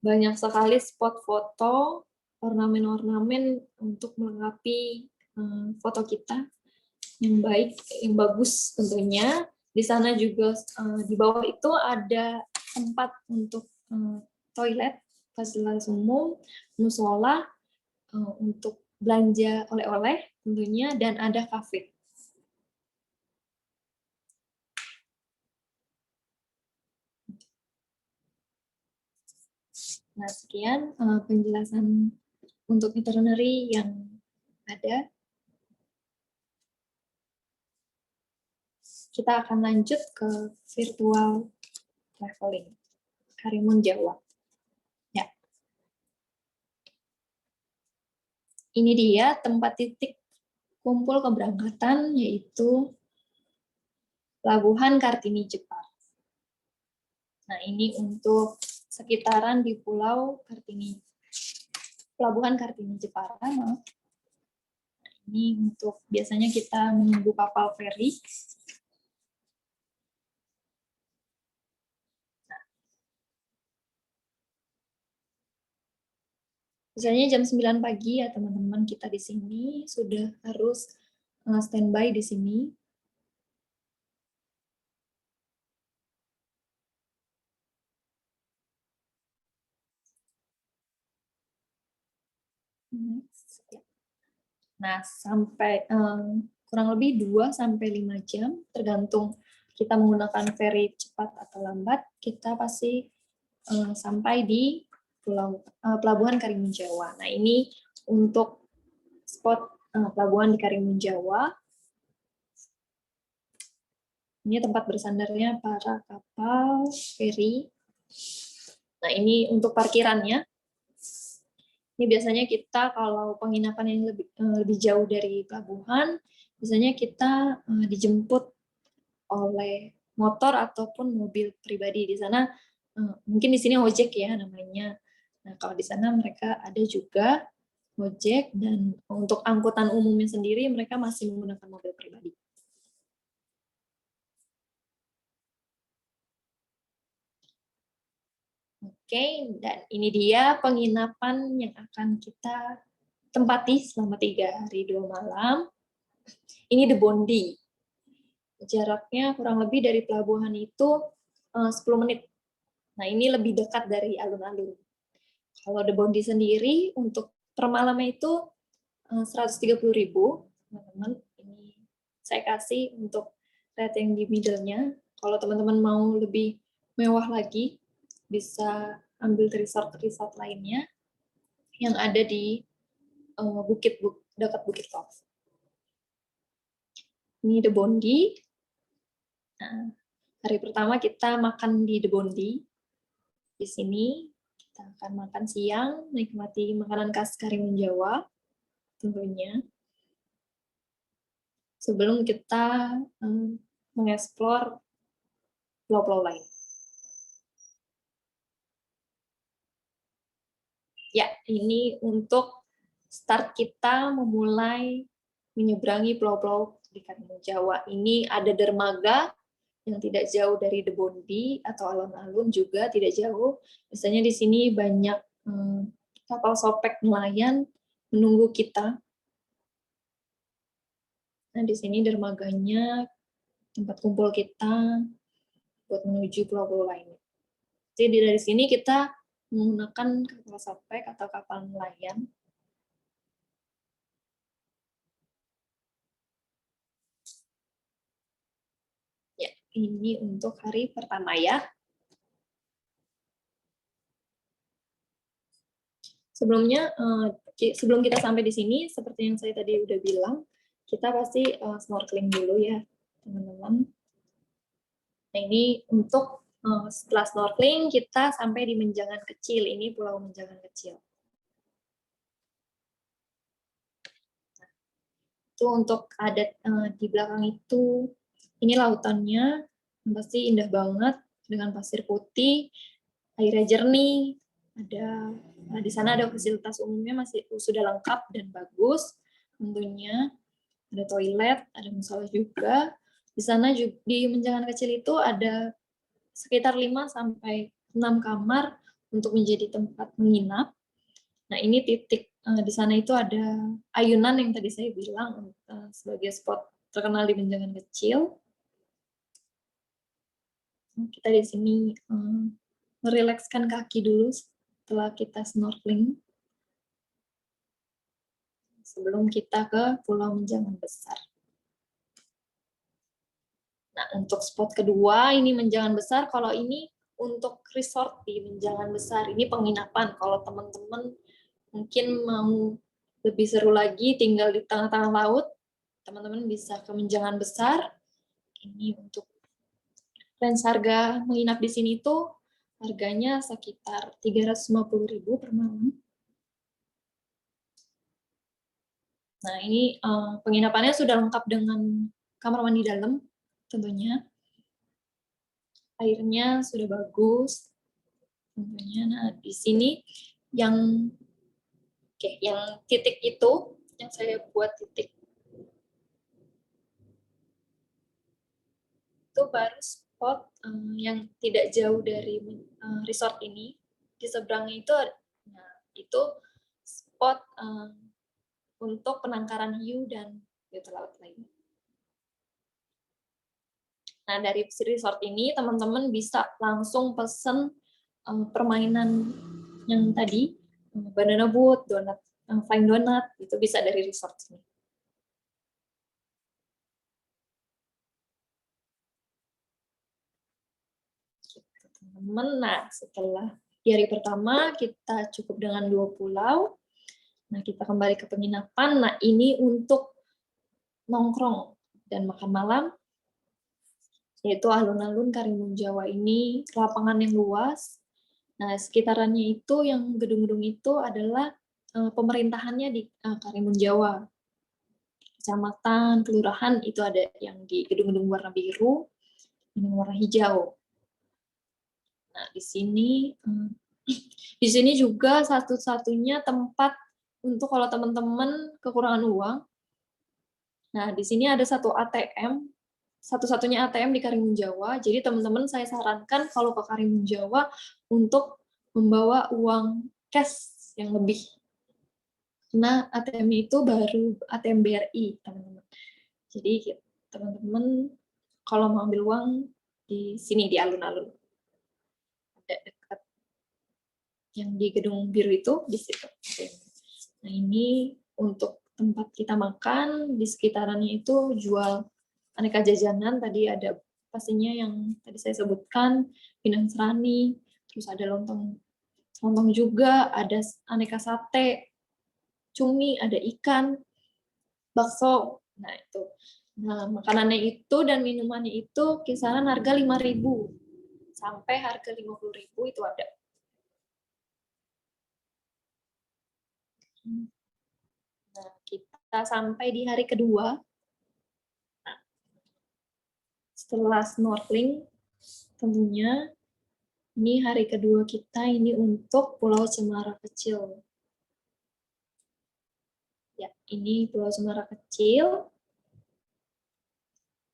Banyak sekali spot foto, ornamen-ornamen untuk melengkapi foto kita yang baik, yang bagus tentunya. Di sana juga di bawah itu ada tempat untuk toilet, fasilitas umum, musola, untuk belanja oleh-oleh tentunya, dan ada kafe. Nah, sekian penjelasan untuk itinerary yang ada. Kita akan lanjut ke virtual traveling Karimun Jawa. Ya. Ini dia tempat titik kumpul keberangkatan, yaitu Pelabuhan Kartini Jepara. Nah, ini untuk sekitaran di Pulau Kartini, Pelabuhan Kartini Jepara. Nah, ini untuk biasanya kita menunggu kapal feri. Nah, biasanya jam 9 pagi ya teman-teman, kita di sini sudah harus standby di sini. Nah, sampai kurang lebih 2-5 jam, tergantung kita menggunakan ferry cepat atau lambat, kita pasti sampai di Pelabuhan Karimun Jawa. Nah, ini untuk spot pelabuhan di Karimun Jawa. Ini tempat bersandarnya para kapal feri. Nah, ini untuk parkirannya. Ini biasanya kita kalau penginapan yang lebih jauh dari pelabuhan, biasanya kita dijemput oleh motor ataupun mobil pribadi. Di sana mungkin di sini ojek ya namanya. Nah, kalau di sana mereka ada juga ojek, dan untuk angkutan umumnya sendiri mereka masih menggunakan mobil pribadi. Oke, dan ini dia penginapan yang akan kita tempati selama 3 hari 2 malam. Ini The Bondi. Jaraknya kurang lebih dari pelabuhan itu 10 menit. Nah, ini lebih dekat dari alun-alun. Kalau The Bondi sendiri untuk per malamnya itu 130.000, teman-teman. Ini saya kasih untuk rating di middle-nya. Kalau teman-teman mau lebih mewah lagi, bisa ambil resort lainnya yang ada di dekat Bukit Love. Ini The Bondi. Nah, hari pertama kita makan di The Bondi. Di sini kita akan makan siang, menikmati makanan khas Karimun Jawa tentunya. Sebelum kita mengeksplor pulau-pulau lain. Ya, ini untuk start kita memulai menyeberangi pulau-pulau di Karimun Jawa. Ini ada dermaga yang tidak jauh dari The Bondi atau alun-alun juga tidak jauh. Biasanya di sini banyak kapal sopek nelayan menunggu kita. Nah, di sini dermaganya tempat kumpul kita buat menuju pulau-pulau lainnya. Jadi dari sini kita menggunakan kapal sopek atau kapal nelayan. Ya, ini untuk hari pertama ya. Sebelumnya, sebelum kita sampai di sini, seperti yang saya tadi udah bilang, kita pasti snorkeling dulu ya, teman-teman. Nah, ini untuk setelah snorkeling, kita sampai di Menjangan Kecil. Ini Pulau Menjangan Kecil. Nah, itu untuk adat di belakang itu, ini lautannya, pasti indah banget, dengan pasir putih, airnya jernih, di sana ada fasilitas umumnya masih sudah lengkap dan bagus tentunya, ada toilet, ada musola juga. Di sana di Menjangan Kecil itu ada sekitar 5 sampai 6 kamar untuk menjadi tempat menginap. Nah, ini titik di sana itu ada ayunan yang tadi saya bilang sebagai spot terkenal di Menjangan Kecil. Kita di sini merilekskan kaki dulu setelah kita snorkeling sebelum kita ke Pulau Menjangan Besar. Nah, untuk spot kedua ini Menjangan Besar. Kalau ini untuk resort di Menjangan Besar, ini penginapan. Kalau teman-teman mungkin mau lebih seru lagi tinggal di tengah-tengah laut, teman-teman bisa ke Menjangan Besar. Ini untuk range harga menginap di sini tuh harganya sekitar 350.000 per malam. Nah, ini penginapannya sudah lengkap dengan kamar mandi dalam tentunya. Airnya sudah bagus tentunya. Nah, di sini yang titik itu yang saya buat titik itu baru spot yang tidak jauh dari resort ini. Di seberangnya itu itu spot untuk penangkaran hiu dan biota laut lainnya. Nah, dari resort ini teman-teman bisa langsung pesen permainan yang tadi, banana boat, donat, flying donut, itu bisa dari resort ini. Teman-teman, nah setelah di hari pertama kita cukup dengan 2 pulau. Nah, kita kembali ke penginapan. Nah, ini untuk nongkrong dan makan malam, yaitu alun-alun Karimun Jawa ini lapangan yang luas. Nah, sekitarannya itu yang gedung-gedung itu adalah pemerintahannya di Karimun Jawa. Kecamatan, kelurahan itu ada yang di gedung-gedung warna biru, yang warna hijau. Nah, di sini juga satu-satunya tempat untuk kalau teman-teman kekurangan uang. Nah, di sini ada satu ATM, satu-satunya ATM di Karimun Jawa. Jadi teman-teman saya sarankan kalau ke Karimun Jawa untuk membawa uang cash yang lebih. Karena ATM itu baru ATM BRI, teman-teman. Jadi teman-teman kalau mau ambil uang di sini di alun-alun. Ada dekat yang di gedung biru itu di situ. Nah, ini untuk tempat kita makan, di sekitarannya itu jual aneka jajanan. Tadi ada pastinya yang tadi saya sebutkan, Pinang Serani, terus ada lontong juga, ada aneka sate, cumi, ada ikan, bakso. Nah, itu. Nah, makanannya itu dan minumannya itu kisaran harga 5.000 sampai harga 50.000 itu ada. Nah, kita sampai di hari kedua. Nah, setelah snorkeling, tentunya ini hari kedua kita ini untuk Pulau Cemara Kecil. Ya, ini Pulau Cemara Kecil.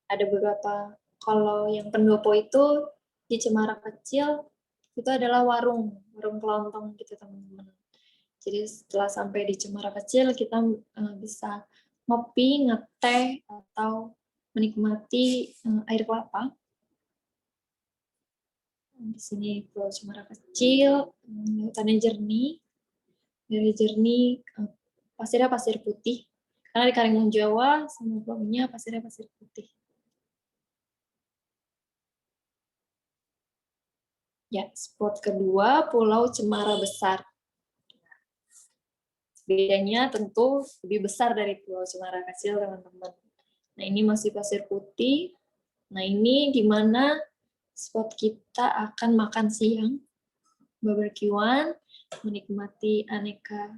Ada beberapa, kalau yang pendopo itu di Cemara Kecil itu adalah warung kelontong gitu teman-teman. Jadi setelah sampai di Cemara Kecil kita bisa ngopi, ngeteh, atau menikmati air kelapa. Di sini Pulau Cemara Kecil, lautannya jernih, pasirnya pasir putih. Karena di Karimun Jawa sama pulau-nya pasirnya pasir putih. Ya, spot kedua Pulau Cemara Besar. Bedanya tentu lebih besar dari Pulau Cemara Kecil, teman-teman. Nah, ini masih pasir putih. Nah, ini di mana spot kita akan makan siang, barbekyuan, menikmati aneka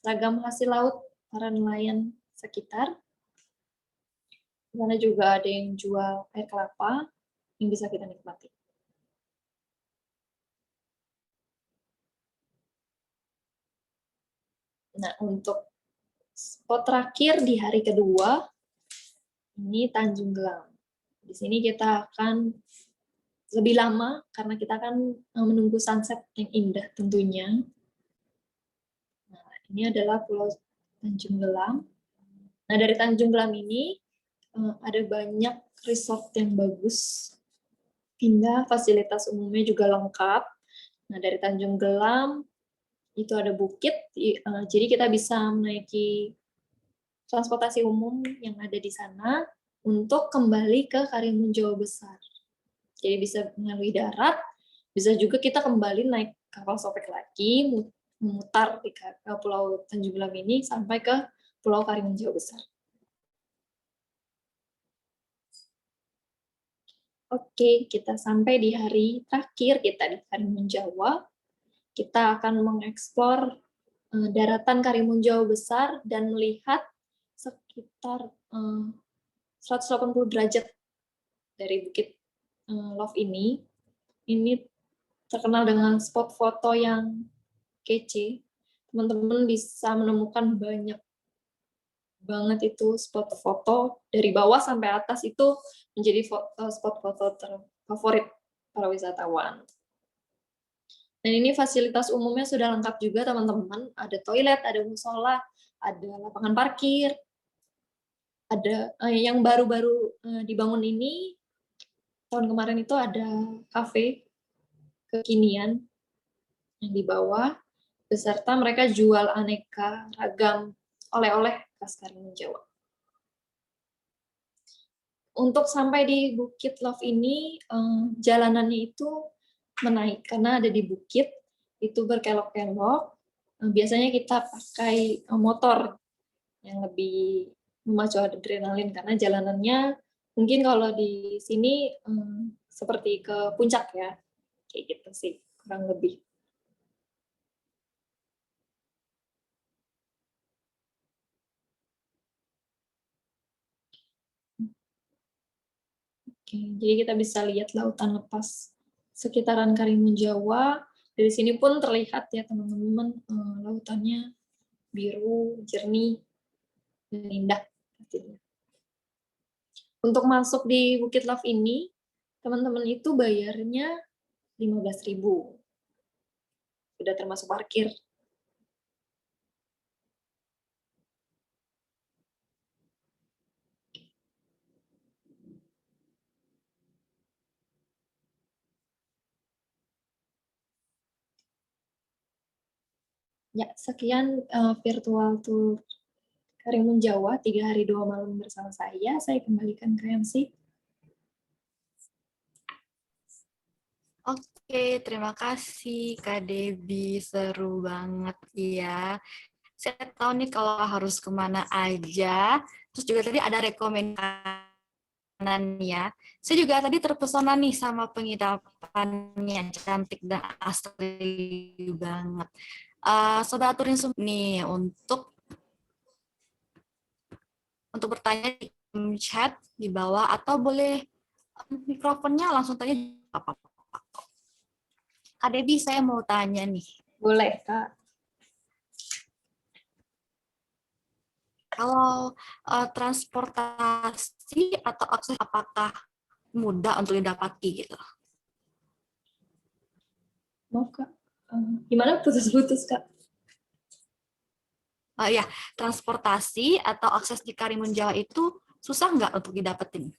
ragam hasil laut para nelayan sekitar. Di sana juga ada yang jual air kelapa yang bisa kita nikmati. Nah, untuk spot terakhir di hari kedua, ini Tanjung Gelam. Di sini kita akan lebih lama, karena kita akan menunggu sunset yang indah tentunya. Nah, ini adalah Pulau Tanjung Gelam. Nah, dari Tanjung Gelam ini, ada banyak resort yang bagus, indah, fasilitas umumnya juga lengkap. Nah, dari Tanjung Gelam, itu ada bukit, jadi kita bisa menaiki transportasi umum yang ada di sana untuk kembali ke Karimun Jawa Besar. Jadi bisa melalui darat, bisa juga kita kembali naik kapal Sopek lagi, memutar di Pulau Tanjung Gelam ini sampai ke Pulau Karimun Jawa Besar. Oke, kita sampai di hari terakhir kita di Karimun Jawa. Kita akan mengeksplor daratan Karimun Jawa Besar dan melihat sekitar 180 derajat dari Bukit Love ini. Ini terkenal dengan spot foto yang kece. Teman-teman bisa menemukan banyak banget itu spot foto dari bawah sampai atas, itu menjadi spot foto terfavorit para wisatawan. Dan ini fasilitas umumnya sudah lengkap juga teman-teman. Ada toilet, ada musola, ada lapangan parkir, ada yang baru-baru dibangun ini tahun kemarin itu ada kafe kekinian yang di bawah, beserta mereka jual aneka ragam oleh-oleh khas Karimun Jawa. Untuk sampai di Bukit Love ini, jalanannya itu menaik, karena ada di bukit, itu berkelok-kelok. Biasanya kita pakai motor yang lebih memacu adrenalin, karena jalanannya mungkin kalau di sini seperti ke puncak ya, kayak gitu sih, kurang lebih. Oke, jadi kita bisa lihat lautan lepas sekitaran Karimun Jawa. Dari sini pun terlihat ya teman-teman, lautannya biru, jernih, dan indah. Untuk masuk di Bukit Love ini, teman-teman itu bayarnya 15.000. Sudah termasuk parkir. Ya, sekian virtual tour Karimun Jawa 3 hari 2 malam bersama saya. Saya kembalikan ke MC. Oke, terima kasih Kak Debbie, seru banget ya. Saya tahu nih kalau harus kemana aja. Terus juga tadi ada rekomendasi ya. Saya juga tadi terpesona nih sama penginapannya, cantik dan asli banget. Sobat aturin nih untuk bertanya di chat di bawah atau boleh mikrofonnya langsung tanya apa. Kak Debbie, saya mau tanya nih. Boleh, Kak. Kalau transportasi atau akses apakah mudah untuk didapati gitu? Maaf, Kak. Gimana putus-putus, Kak? Ya, transportasi atau akses di Karimun Jawa itu susah nggak untuk didapetin?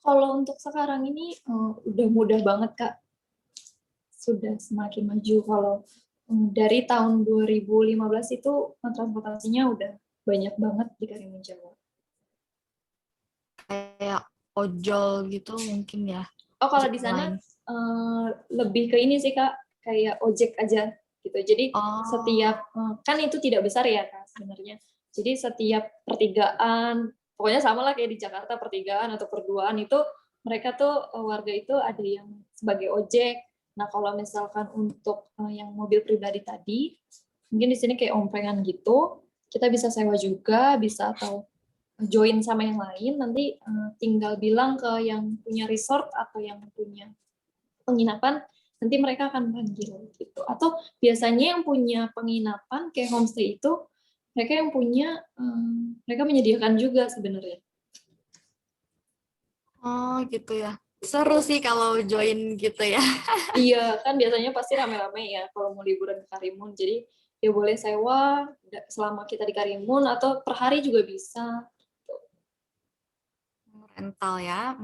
Kalau untuk sekarang ini udah mudah banget, Kak. Sudah semakin maju. Kalau dari tahun 2015 itu transportasinya udah banyak banget di Karimun Jawa. Kayak ojol gitu mungkin ya? Oh, kalau di sana lebih ke ini sih, Kak, kayak ojek aja gitu. Jadi setiap kan itu tidak besar ya, Kak, sebenarnya. Jadi setiap pertigaan, pokoknya sama lah kayak di Jakarta, pertigaan atau perduaan itu mereka tuh warga itu ada yang sebagai ojek. Nah, kalau misalkan untuk yang mobil pribadi tadi, mungkin di sini kayak omprengan gitu, kita bisa sewa juga, bisa atau join sama yang lain, nanti tinggal bilang ke yang punya resort atau yang punya penginapan, nanti mereka akan panggil gitu. Atau biasanya yang punya penginapan kayak homestay itu, mereka yang punya, mereka menyediakan juga sebenarnya. Oh gitu ya. Seru sih kalau join gitu ya. Iya, kan biasanya pasti rame-rame ya kalau mau liburan ke Karimun. Jadi ya boleh sewa selama kita di Karimun atau per hari juga bisa. Rental ya.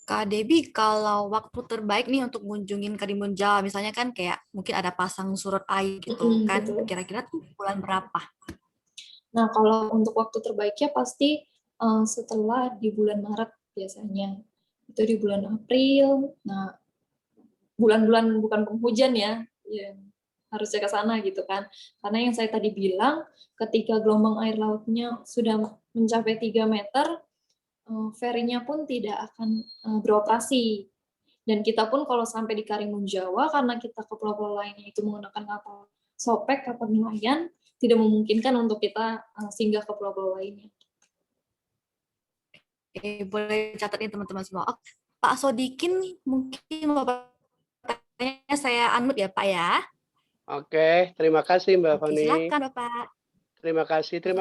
Kak Debbie, kalau waktu terbaik nih untuk ngunjungin Karimun Jawa, misalnya kan kayak mungkin ada pasang surut air gitu kan, Betul. kira-kira tuh bulan berapa? Nah, kalau untuk waktu terbaiknya pasti setelah di bulan Maret biasanya. Itu di bulan April. Nah, bulan-bulan bukan penghujan ya, harusnya ke sana gitu kan. Karena yang saya tadi bilang, ketika gelombang air lautnya sudah mencapai 3 meter, ferinya pun tidak akan beroperasi. Dan kita pun kalau sampai di Karimun Jawa, karena kita ke pulau-pulau lainnya itu menggunakan kapal sopek, kapal nelayan, tidak memungkinkan untuk kita singgah ke pulau-pulau lainnya. Boleh catat nih teman-teman semua. Oh, Pak Sodikin mungkin mau bertanya, saya unmute ya Pak ya. Oke, terima kasih Mbak Fani. Silakan Bapak. Terima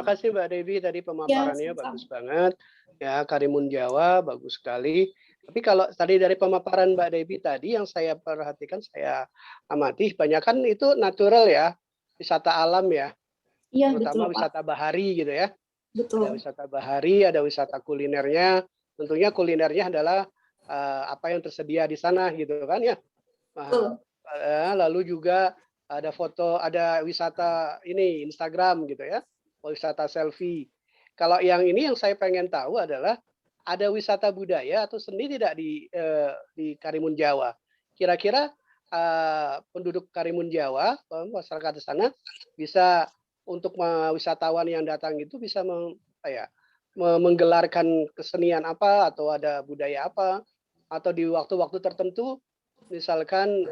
kasih Mbak Debbie tadi pemaparannya bagus banget. Ya, Karimun Jawa bagus sekali. Tapi kalau tadi dari pemaparan Mbak Debbie tadi yang saya perhatikan, saya amati, banyak kan itu natural ya, wisata alam ya. Iya, terutama betul, wisata bahari gitu ya. Betul. Ada wisata bahari, ada wisata kulinernya. Tentunya kulinernya adalah apa yang tersedia di sana gitu kan ya. Lalu juga ada foto, ada wisata ini Instagram gitu ya, wisata selfie. Kalau yang ini yang saya pengen tahu adalah ada wisata budaya atau seni tidak di Karimun Jawa. Kira-kira penduduk Karimun Jawa, masyarakat di sana bisa untuk wisatawan yang datang itu bisa menggelarkan kesenian apa atau ada budaya apa atau di waktu-waktu tertentu, misalkan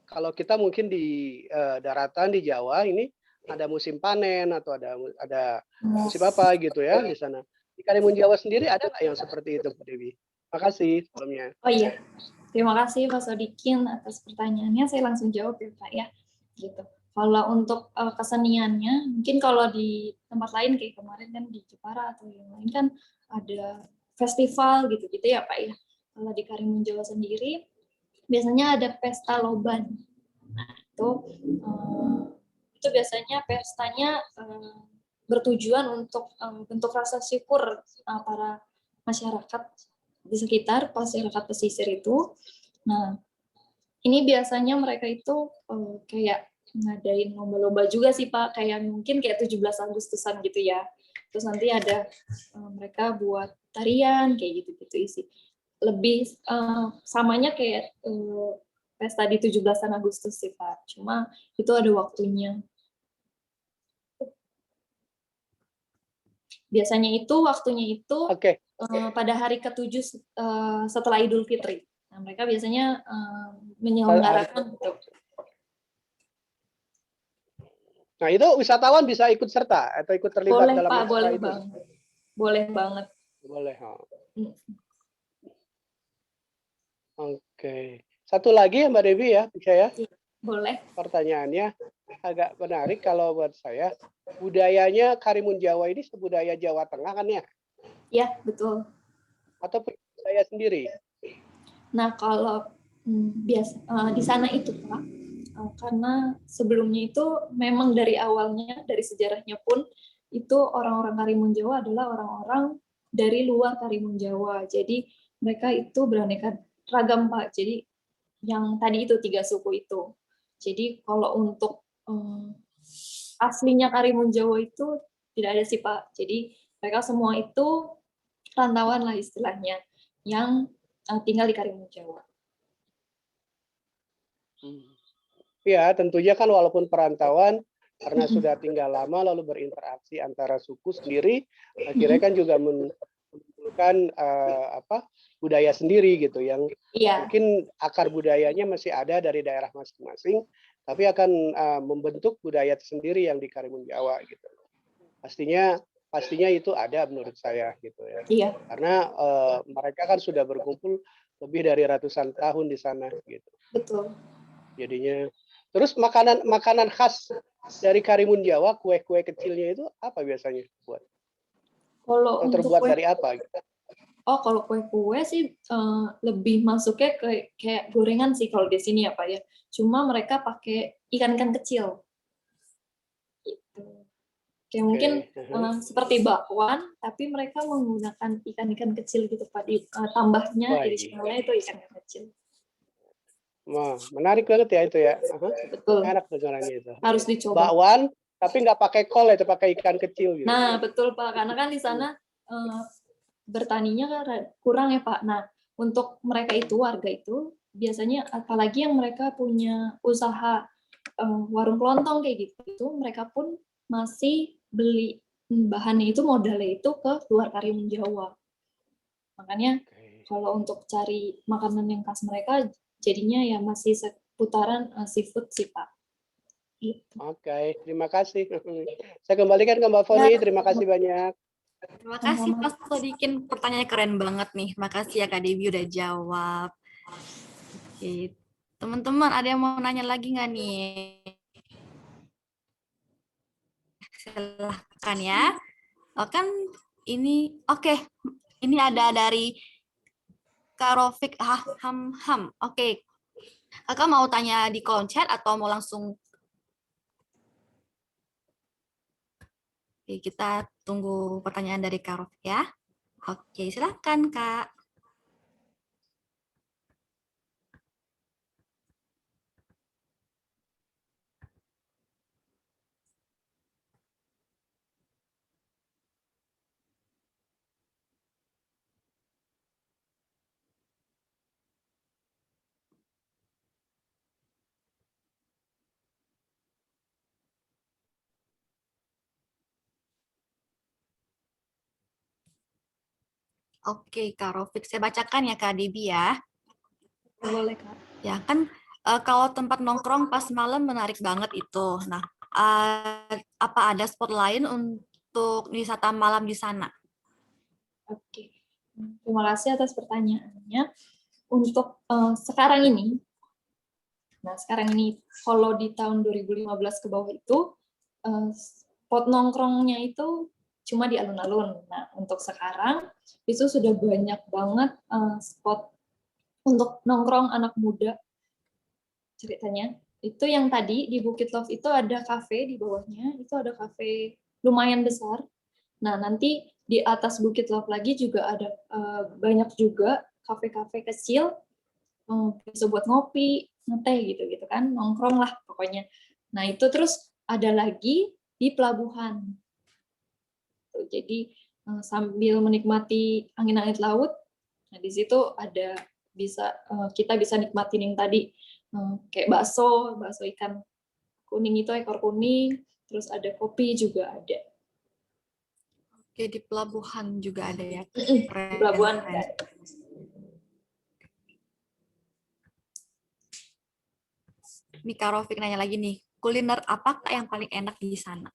kalau kita mungkin di daratan di Jawa ini ada musim panen atau ada musim apa gitu ya di sana. Di Karimun Jawa sendiri ada nggak yang seperti itu, Pak Dewi? Terima kasih sebelumnya. Oh iya, terima kasih Pak Sodikin atas pertanyaannya. Saya langsung jawab ya Pak ya. Gitu. Kalau untuk keseniannya, mungkin kalau di tempat lain kayak kemarin kan di Jepara atau yang lain kan ada festival gitu-gitu ya Pak ya. Kalau di Karimun Jawa sendiri biasanya ada pesta loban. Nah itu biasanya pestanya bertujuan untuk bentuk rasa syukur para masyarakat di sekitar masyarakat pesisir itu. Nah ini biasanya mereka itu kayak ngadain lomba-lomba juga sih Pak, kayak mungkin kayak 17 Agustusan gitu ya. Terus nanti ada mereka buat tarian kayak gitu-gitu sih. Lebih samanya kayak pesta di 17-an Agustus sih Pak. Cuma itu ada waktunya. Biasanya itu waktunya itu pada hari ke-7 setelah Idul Fitri. Nah, mereka biasanya menyelenggarakan gitu. Nah, itu wisatawan bisa ikut serta atau ikut terlibat boleh, dalam Pak, acara boleh itu? Banget. Boleh banget. Boleh. Oke. Satu lagi Mbak Devi ya, saya. Boleh. Pertanyaannya agak menarik kalau buat saya. Budayanya Karimun Jawa ini sebudaya Jawa Tengah kan ya? Ya, betul. Atau saya sendiri? Nah, kalau biasa di sana itu Pak, karena sebelumnya itu memang dari awalnya, dari sejarahnya pun, itu orang-orang Karimun Jawa adalah orang-orang dari luar Karimun Jawa. Jadi mereka itu beraneka ragam Pak. Jadi yang tadi itu 3 suku itu. Jadi kalau untuk aslinya Karimun Jawa itu tidak ada sih Pak. Jadi mereka semua itu rantauan lah istilahnya yang tinggal di Karimun Jawa. Ya, tentunya kan walaupun perantauan, karena sudah tinggal lama lalu berinteraksi antara suku sendiri, akhirnya kan juga menimbulkan budaya sendiri gitu yang mungkin akar budayanya masih ada dari daerah masing-masing, tapi akan membentuk budaya sendiri yang di Karimun Jawa gitu. Pastinya itu ada menurut saya gitu ya. Iya. Karena mereka kan sudah berkumpul lebih dari ratusan tahun di sana gitu. Betul. Jadinya terus makanan khas dari Karimun Jawa, kue-kue kecilnya itu apa biasanya buat? Kalau terbuat kue, dari apa? Oh, kalau kue-kue sih lebih masuknya kayak gorengan sih kalau di sini ya Pak ya. Cuma mereka pakai ikan-ikan kecil. Gitu. Kayak mungkin seperti bakwan, tapi mereka menggunakan ikan-ikan kecil gitu Pak. Tambahnya additionalnya itu ikan kecil. Wah, menarik banget ya itu ya. Betul. Enak dengarannya itu. Harus dicoba. Bakwan, tapi nggak pakai kol itu, pakai ikan kecil gitu. Nah, betul Pak. Karena kan di sana bertaninya kan kurang ya Pak. Nah, untuk mereka itu, warga itu, biasanya apalagi yang mereka punya usaha warung kelontong kayak gitu, mereka pun masih beli bahannya itu, modalnya itu ke luar Karimun Jawa. Makanya kalau untuk cari makanan yang khas mereka, jadinya ya masih seputaran seafood sih Pak. Gitu. Oke, terima kasih. Saya kembalikan ke Mbak Foni, terima kasih banyak. Terima kasih Mas Sodikin, pertanyaannya keren banget nih. Makasih ya Kak Devi udah jawab. Oke, teman-teman ada yang mau nanya lagi nggak nih? Silahkan ya. Ini ada dari Karofik Ham. Oke. Kakak mau tanya di kolom chat atau mau langsung? Oke, kita tunggu pertanyaan dari Karofik ya. Oke, silakan Kak. Oke, Kak Rofik, saya bacakan ya Kak Debi ya. Boleh Kak. Ya kan, kalau tempat nongkrong pas malam menarik banget itu. Nah, apa ada spot lain untuk wisata malam di sana? Oke, terima kasih atas pertanyaannya. Untuk sekarang ini, kalau di tahun 2015 ke bawah itu, spot nongkrongnya itu cuma di alun-alun. Nah, untuk sekarang itu sudah banyak banget spot untuk nongkrong anak muda. Ceritanya itu yang tadi di Bukit Love itu ada kafe di bawahnya, itu ada kafe lumayan besar. Nah, nanti di atas Bukit Love lagi juga ada banyak juga kafe-kafe kecil, bisa buat ngopi, ngeteh gitu kan, nongkrong lah pokoknya. Nah, itu terus ada lagi di pelabuhan. Jadi sambil menikmati angin-angin laut, nah di situ ada kita bisa nikmatin yang tadi kayak bakso ikan kuning itu ekor kuning, terus ada kopi juga ada. Oke, di pelabuhan juga ada ya. Di pelabuhan ada. Nih Kak Rofik nanya lagi nih, kuliner apa Kak yang paling enak di sana?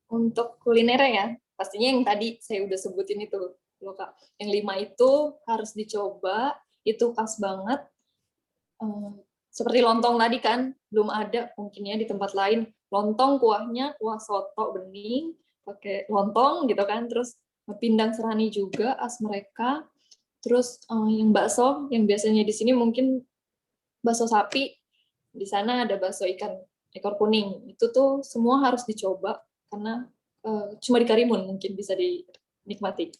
Untuk kuliner ya, pastinya yang tadi saya udah sebutin itu loh Kak. Yang 5 itu harus dicoba, itu khas banget. Seperti lontong tadi kan, belum ada mungkinnya di tempat lain. Lontong kuahnya, kuah soto bening, pakai lontong gitu kan, terus pindang serani juga khas mereka. Terus yang bakso, yang biasanya di sini mungkin bakso sapi, di sana ada bakso ikan ekor kuning. Itu tuh semua harus dicoba karena cuma di Karimun mungkin bisa dinikmati.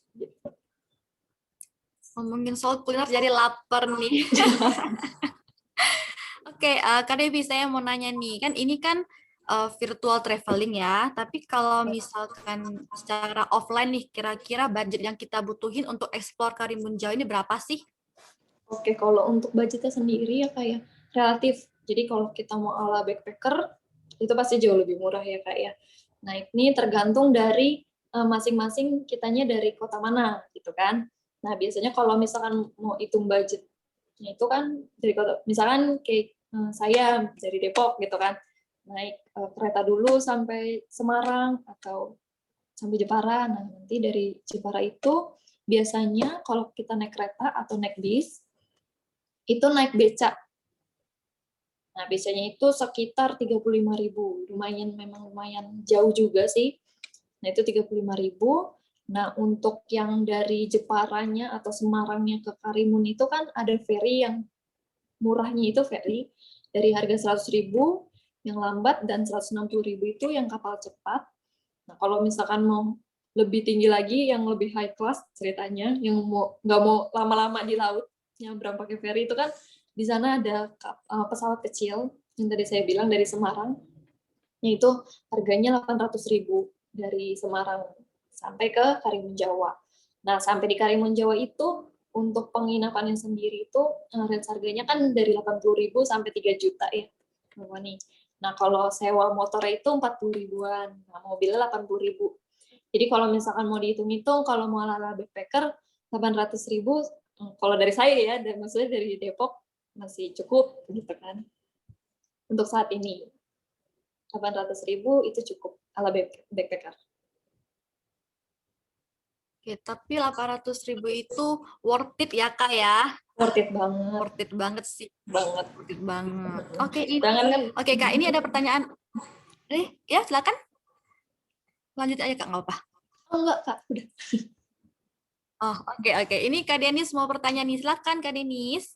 Ngomongin soal kuliner jadi lapar nih. Oke, Kak Devi, saya mau nanya nih, kan ini kan virtual traveling ya, tapi kalau misalkan secara offline nih, kira-kira budget yang kita butuhin untuk explore Karimun Jawa ini berapa sih? Oke, kalau untuk budgetnya sendiri ya kayak relatif. Jadi kalau kita mau ala backpacker, itu pasti jauh lebih murah ya Kak ya. Nah ini tergantung dari masing-masing kitanya dari kota mana gitu kan. Nah biasanya kalau misalkan mau hitung budgetnya itu kan dari kota, misalkan kayak saya dari Depok gitu kan, naik kereta dulu sampai Semarang atau sampai Jepara. Nah nanti dari Jepara itu biasanya kalau kita naik kereta atau naik bis, itu naik beca. Nah, biasanya itu sekitar 35.000. Memang lumayan jauh juga sih. Nah, itu 35.000. Nah, untuk yang dari Jeparanya atau Semarangnya ke Karimun itu kan ada ferry yang murahnya itu ferry dari harga 100.000 yang lambat dan 160.000 itu yang kapal cepat. Nah, kalau misalkan mau lebih tinggi lagi, yang lebih high class ceritanya, yang nggak mau lama-lama di laut, nyebrang pakai ferry itu kan di sana ada pesawat kecil yang tadi saya bilang dari Semarang, yaitu harganya 800.000 dari Semarang sampai ke Karimun Jawa. Nah, sampai di Karimun Jawa itu untuk penginapannya sendiri itu range harganya kan dari 80.000 sampai 3 juta ya. Nah, kalau sewa motor itu 40.000-an, nah, mobilnya 80.000. Jadi kalau misalkan mau dihitung-hitung, kalau mau ala backpacker 800.000, kalau dari saya ya, dan maksudnya dari Depok masih cukup gitu kan. Untuk saat ini 800.000 itu cukup ala backpacker. Oke, tapi 800.000 itu worth it ya Kak ya? Worth it banget. Worth it banget sih. Banget. Worth it banget. Oke, ini. Kan? Oke Kak, ini ada pertanyaan. Ya silakan. Lanjut aja Kak, nggak apa-apa. Oh enggak Kak, udah. Oh, oke. Ini Kak Denis mau pertanyaan nih. Silakan Kak Denis.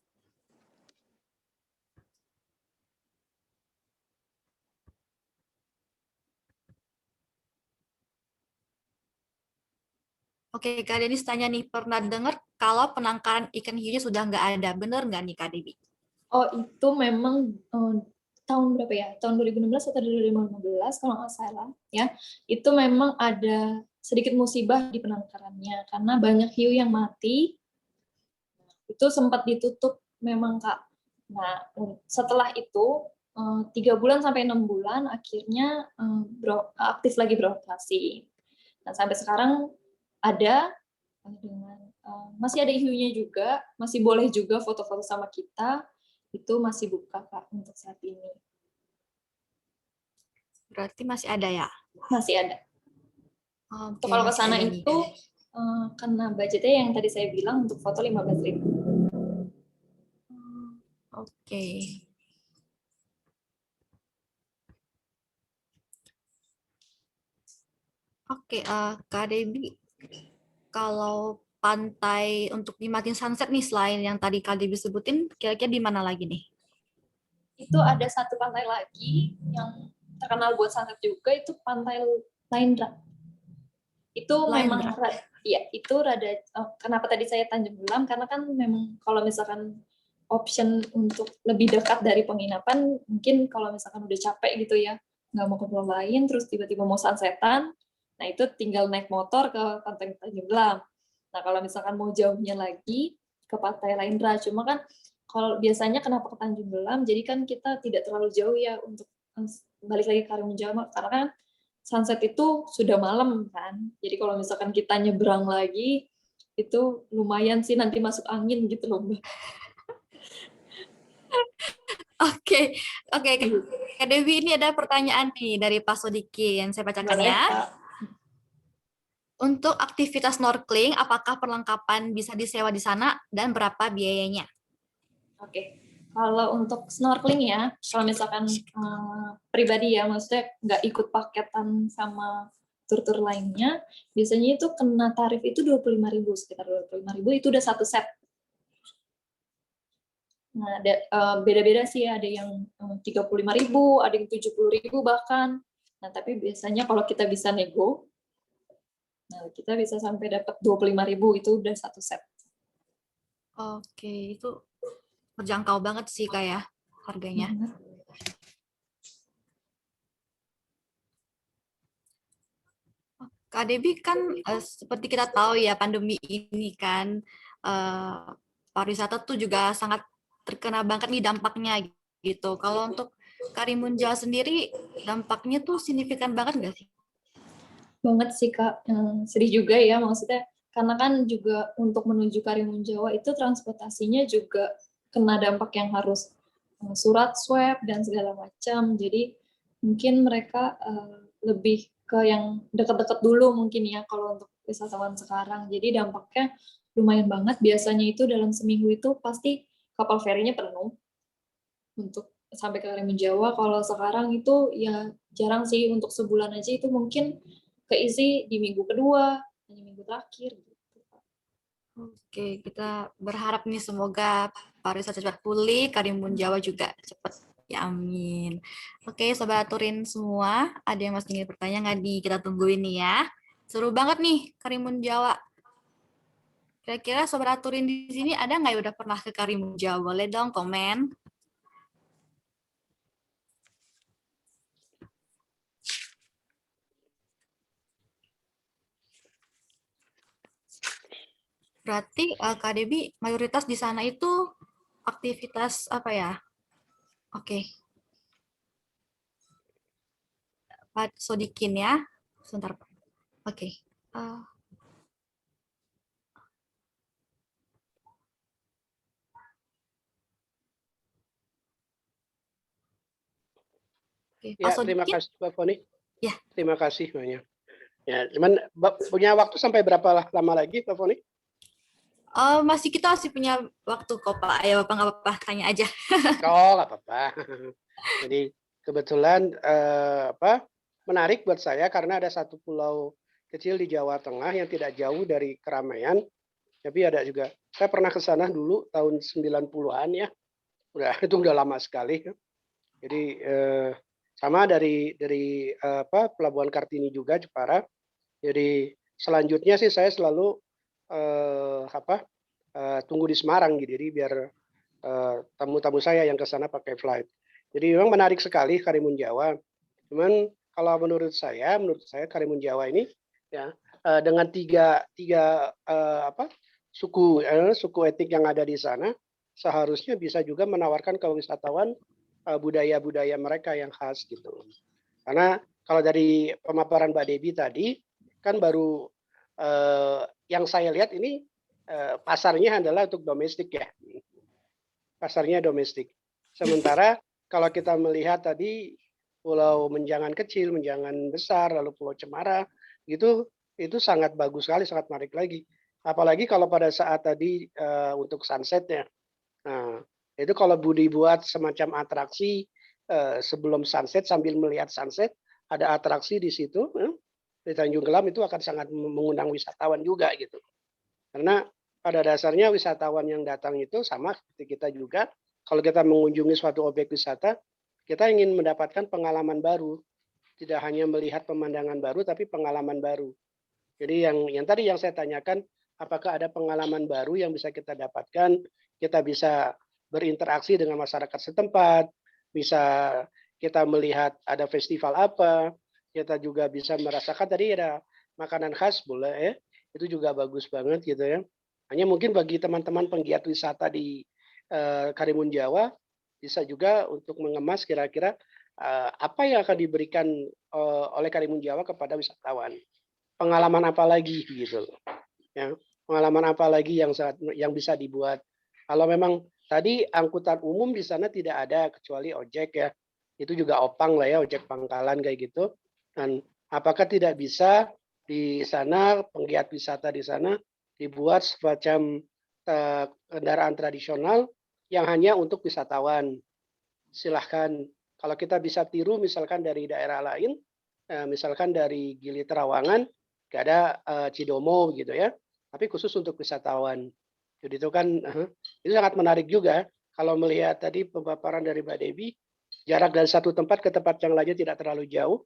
Oke, Kak Denis tanya nih, pernah dengar kalau penangkaran ikan hiunya sudah nggak ada. Benar nggak nih Kak Devi? Oh, itu memang tahun berapa ya? Tahun 2016 atau 2015 kalau nggak salah ya. Itu memang ada sedikit musibah di penangkarannya karena banyak hiu yang mati. Itu sempat ditutup memang Kak. Nah, setelah itu 3 bulan sampai 6 bulan akhirnya aktif lagi beroperasi. Nah, sampai sekarang ada dengan masih ada hiunya juga, masih boleh juga foto-foto sama kita, itu masih buka Kak untuk saat ini. Berarti masih ada ya? Masih ada. Oke, kalau ke sana itu karena budgetnya yang tadi saya bilang untuk foto 15.000. Oke. Oke, Kak Debbie, kalau pantai untuk nikmatin sunset nih selain yang tadi Kak Debbie sebutin, kira-kira di mana lagi nih? Itu ada satu pantai lagi yang terkenal buat sunset juga, itu Pantai Laindra. Itu memang ya itu rada kenapa tadi saya Tanjung Gelam karena kan memang kalau misalkan option untuk lebih dekat dari penginapan, mungkin kalau misalkan udah capek gitu ya, nggak mau ke pulau lain, terus tiba-tiba mau sunsetan, nah itu tinggal naik motor ke Pantai Tanjung Gelam. Nah kalau misalkan mau jauhnya lagi ke Pantai Laindra, cuma kan kalau biasanya kenapa ke Tanjung Gelam, jadi kan kita tidak terlalu jauh ya untuk balik lagi ke Karimun Jawa, karena kan sunset itu sudah malam kan, jadi kalau misalkan kita nyebrang lagi, itu lumayan sih nanti masuk angin gitu loh Mbak. Oke, oke. Kak Dewi, ini ada pertanyaan nih dari Pak Sodikin. Saya bacakan Boleh, ya. Kak. Untuk aktivitas snorkeling, apakah perlengkapan bisa disewa di sana dan berapa biayanya? Oke, kalau untuk snorkeling ya, kalau misalkan pribadi ya, maksudnya nggak ikut paketan sama tur-tur lainnya, biasanya itu kena tarif itu 25.000, sekitar 25.000 itu udah satu set. Nah, beda-beda sih, ada yang 35.000, ada yang 70.000 bahkan. Nah, tapi biasanya kalau kita bisa nego, nah kita bisa sampai dapat 25.000 itu udah satu set. Oke, itu terjangkau banget sih Kak ya harganya. Kak Debbie kan seperti kita tahu ya pandemi ini kan pariwisata tuh juga sangat terkena banget nih dampaknya gitu. Kalau untuk Karimun Jawa sendiri dampaknya tuh signifikan banget nggak sih? Banget sih Kak, sedih juga ya maksudnya karena kan juga untuk menuju Karimun Jawa itu transportasinya juga kena dampak yang harus surat swab dan segala macam. Jadi mungkin mereka lebih ke yang dekat-dekat dulu mungkin ya kalau untuk wisatawan sekarang. Jadi dampaknya lumayan banget. Biasanya itu dalam seminggu itu pasti kapal ferinya penuh untuk sampai ke Karimun Jawa. Kalau sekarang itu ya jarang sih, untuk sebulan aja itu mungkin keisi di minggu kedua, hanya minggu terakhir. Oke, kita berharap nih semoga pariwisata cepat pulih, Karimun Jawa juga cepat. Ya amin. Oke, Sobat Turin semua, ada yang masih ingin bertanya nggak di kita tungguin nih ya. Seru banget nih Karimun Jawa. Kira-kira Sobat Turin di sini ada nggak yang udah pernah ke Karimun Jawa? Boleh dong komen. Berarti Kak Debbie mayoritas di sana itu aktivitas apa ya? Oke. Pak Sodikin ya. Sebentar Pak. Oke. Ya, terima kasih Mbak Foni. Ya. Terima kasih banyak. Ya, cuman punya waktu sampai berapa lama lagi Mbak Foni? Kita masih punya waktu kok Pak. Ayo Bapak nggak apa-apa, tanya aja. Oh, nggak apa-apa. Jadi kebetulan menarik buat saya karena ada satu pulau kecil di Jawa Tengah yang tidak jauh dari keramaian. Tapi ada juga, saya pernah ke sana dulu tahun 90-an ya. Itu udah lama sekali. Jadi sama dari Pelabuhan Kartini juga Jepara. Jadi selanjutnya sih saya selalu tunggu di Semarang gitu. Jadi biar tamu-tamu saya yang ke sana pakai flight. Jadi memang menarik sekali Karimun Jawa. Cuman kalau menurut saya Karimun Jawa ini ya dengan tiga suku etnik yang ada di sana seharusnya bisa juga menawarkan ke wisatawan budaya-budaya mereka yang khas gitu. Karena kalau dari pemaparan Mbak Debbie tadi kan baru yang saya lihat ini pasarnya adalah untuk domestik ya. Pasarnya domestik. Sementara kalau kita melihat tadi pulau Menjangan kecil, Menjangan besar, lalu Pulau Cemara, itu sangat bagus sekali, sangat menarik lagi. Apalagi kalau pada saat tadi untuk sunsetnya. Nah, itu kalau dibuat semacam atraksi sebelum sunset sambil melihat sunset, ada atraksi di situ di Tanjung Gelam itu akan sangat mengundang wisatawan juga gitu. Karena pada dasarnya wisatawan yang datang itu sama seperti kita juga. Kalau kita mengunjungi suatu objek wisata, kita ingin mendapatkan pengalaman baru. Tidak hanya melihat pemandangan baru, tapi pengalaman baru. Jadi yang tadi yang saya tanyakan, apakah ada pengalaman baru yang bisa kita dapatkan? Kita bisa berinteraksi dengan masyarakat setempat, bisa kita melihat ada festival apa, kita juga bisa merasakan tadi ada makanan khas boleh ya, itu juga bagus banget gitu ya. Hanya mungkin bagi teman-teman penggiat wisata di Karimun Jawa bisa juga untuk mengemas kira-kira apa yang akan diberikan oleh Karimun Jawa kepada wisatawan. Pengalaman apa lagi gitu loh. Ya, pengalaman apa lagi yang bisa dibuat. Kalau memang tadi angkutan umum di sana tidak ada kecuali ojek ya. Itu juga opang lah ya, ojek pangkalan kayak gitu. Dan apakah tidak bisa di sana penggiat wisata di sana dibuat semacam kendaraan tradisional yang hanya untuk wisatawan. Silahkan kalau kita bisa tiru misalkan dari daerah lain, misalkan dari Gili Trawangan, gak ada Cidomo gitu ya, tapi khusus untuk wisatawan. Jadi itu kan itu sangat menarik juga kalau melihat tadi pemaparan dari Mbak Debbie, jarak dari satu tempat ke tempat yang lainnya tidak terlalu jauh,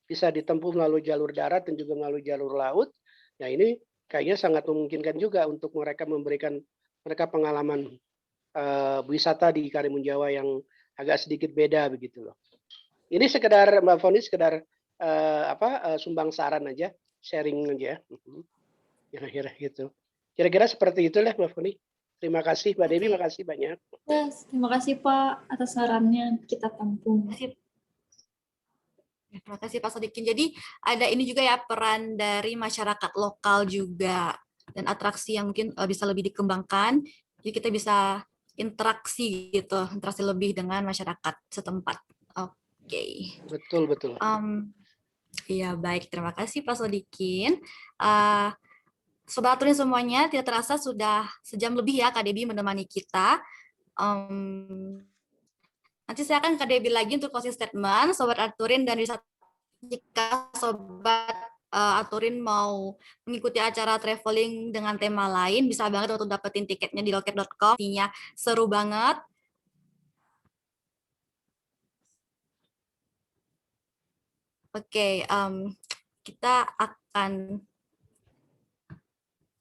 bisa ditempuh melalui jalur darat dan juga melalui jalur laut. Nah ini kayaknya sangat memungkinkan juga untuk mereka memberikan mereka pengalaman wisata di Karimun Jawa yang agak sedikit beda begitu loh. Ini sekedar Mbak Foni sekedar sumbang saran aja, sharing aja. Kira-kira gitu. Kira-kira seperti itulah Mbak Foni. Terima kasih Mbak Debbie, makasih banyak. Yes, terima kasih Pak atas sarannya, kita tampung. Terima kasih Pak Sodikin. Jadi ada ini juga ya peran dari masyarakat lokal juga dan atraksi yang mungkin bisa lebih dikembangkan. Jadi kita bisa interaksi gitu, interaksi lebih dengan masyarakat setempat. Oke. Betul betul. Iya baik, terima kasih Pak Sodikin. Sobat Aturin semuanya, tidak terasa sudah sejam lebih ya Kak Debbie menemani kita. Nanti saya akan Kak Debbie lagi untuk closing statement, Sobat Aturin dan jika Sobat Aturin mau mengikuti acara traveling dengan tema lain, bisa banget untuk dapetin tiketnya di loket.com. Intinya seru banget. Oke, kita akan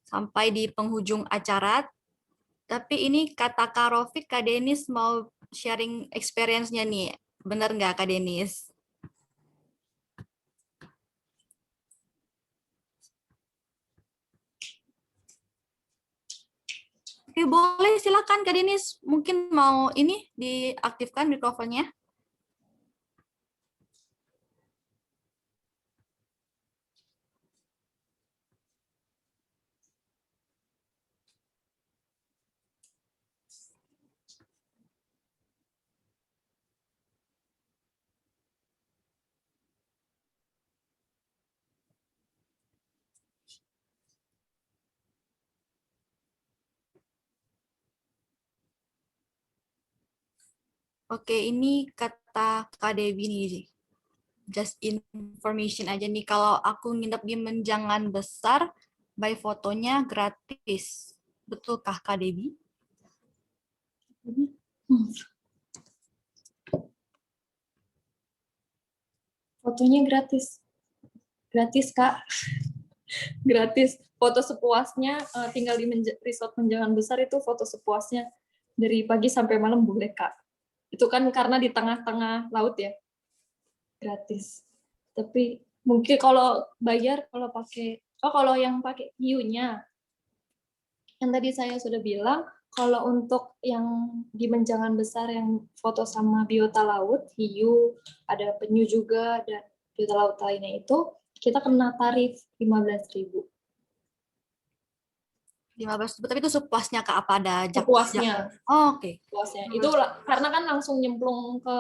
sampai di penghujung acara. Tapi ini kata Kak Rofik, Kak Denis mau sharing experience-nya nih. Bener nggak Kak Denis? Oke, boleh silakan Kak Denis. Mungkin mau ini diaktifkan mikrofonnya. Oke, ini kata Kak Debbie nih. Just information aja nih, kalau aku nginep di Menjangan Besar, by fotonya gratis. Betulkah Kak Debbie? Fotonya gratis. Gratis, Kak. Gratis. Foto sepuasnya, tinggal di resort Menjangan Besar itu foto sepuasnya. Dari pagi sampai malam boleh, Kak. Itu kan karena di tengah-tengah laut ya. Gratis. Tapi mungkin kalau bayar, kalau yang pakai hiunya, yang tadi saya sudah bilang, kalau untuk yang di Menjangan Besar yang foto sama biota laut, hiu, ada penyu juga, dan biota laut lainnya itu, kita kena tarif 15.000. 15, tapi itu sepuasnya Kak, apa ada Sepuasnya. Oh, oke. Sepuasnya. Itu karena kan langsung nyemplung ke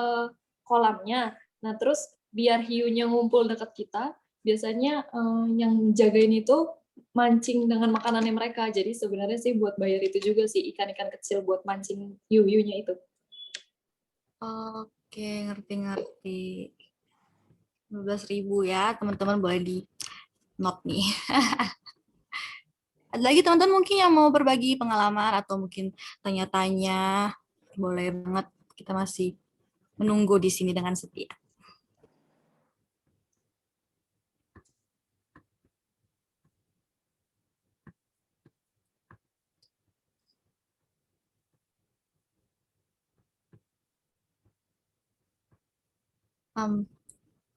kolamnya. Nah, terus biar hiunya ngumpul dekat kita, biasanya yang jagain itu mancing dengan makanannya mereka. Jadi sebenarnya sih buat bayar itu juga sih, ikan-ikan kecil buat mancing hiu-hiunya itu. Oke, ngerti-ngerti. 15.000 ya, teman-teman boleh di note nih. Ada lagi teman-teman mungkin yang mau berbagi pengalaman atau mungkin tanya-tanya, boleh banget, kita masih menunggu di sini dengan setia.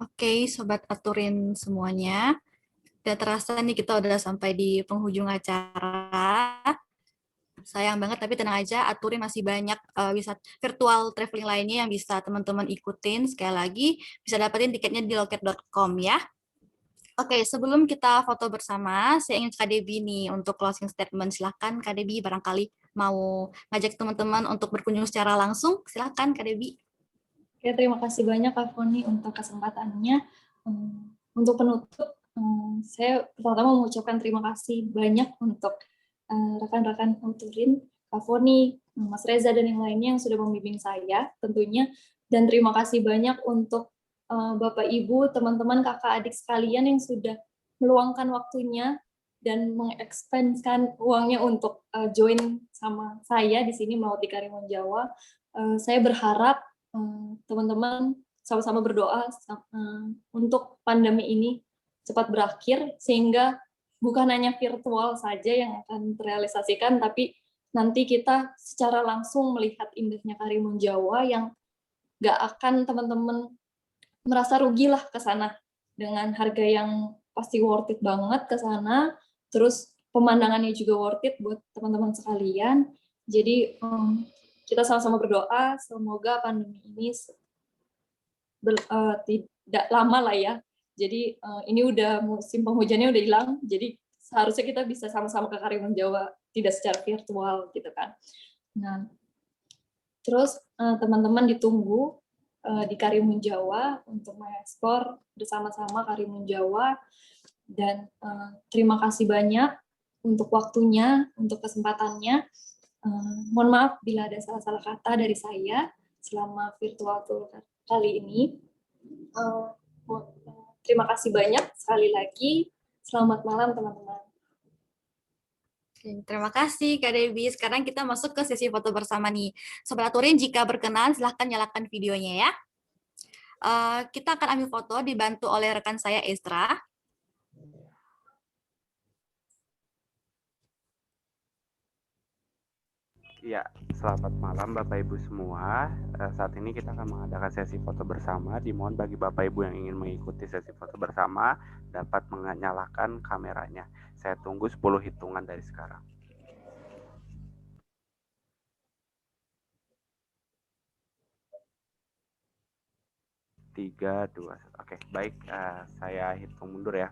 Oke, Sobat Aturin semuanya. Udah terasa nih kita udah sampai di penghujung acara. Sayang banget, tapi tenang aja, Aturin masih banyak wisata virtual traveling lainnya yang bisa teman-teman ikutin. Sekali lagi, bisa dapetin tiketnya di loket.com ya. Oke, sebelum kita foto bersama, saya ingin Kak Debbie nih untuk closing statement. Silakan Kak Debbie, barangkali mau ngajak teman-teman untuk berkunjung secara langsung. Silakan Kak Debbie. Oke, terima kasih banyak Kak Foni untuk kesempatannya. Untuk penutup, saya pertama mengucapkan terima kasih banyak untuk rekan-rekan Aturin, Kak Foni, Mas Reza, dan yang lainnya yang sudah membimbing saya tentunya. Dan terima kasih banyak untuk Bapak, Ibu, teman-teman, kakak, adik sekalian yang sudah meluangkan waktunya dan mengekspanskan uangnya untuk join sama saya di sini Melaut di Karimun Jawa. Saya berharap teman-teman sama-sama berdoa untuk pandemi ini cepat berakhir, sehingga bukan hanya virtual saja yang akan terrealisasikan, tapi nanti kita secara langsung melihat indahnya Karimun Jawa yang nggak akan teman-teman merasa rugilah ke sana, dengan harga yang pasti worth it banget ke sana, terus pemandangannya juga worth it buat teman-teman sekalian. Jadi kita sama-sama berdoa semoga pandemi ini tidak lama lah ya. Jadi ini udah musim penghujannya udah hilang, jadi seharusnya kita bisa sama-sama ke Karimun Jawa, tidak secara virtual gitu kan. Nah, terus teman-teman ditunggu di Karimun Jawa untuk mengeksplor bersama-sama Karimun Jawa, dan terima kasih banyak untuk waktunya, untuk kesempatannya. Mohon maaf bila ada salah-salah kata dari saya selama virtual tour kali ini. Terima kasih banyak sekali lagi. Selamat malam teman-teman. Terima kasih Kak Debbie. Sekarang kita masuk ke sesi foto bersama nih. Sobat Aturin, jika berkenan silahkan nyalakan videonya ya. Kita akan ambil foto dibantu oleh rekan saya Ezra. Ya, selamat malam Bapak Ibu semua. Saat ini kita akan mengadakan sesi foto bersama. Dimohon bagi Bapak Ibu yang ingin mengikuti sesi foto bersama dapat menyalakan kameranya. Saya tunggu 10 hitungan dari sekarang. 3, 2, 1. Oke, baik. Saya hitung mundur ya.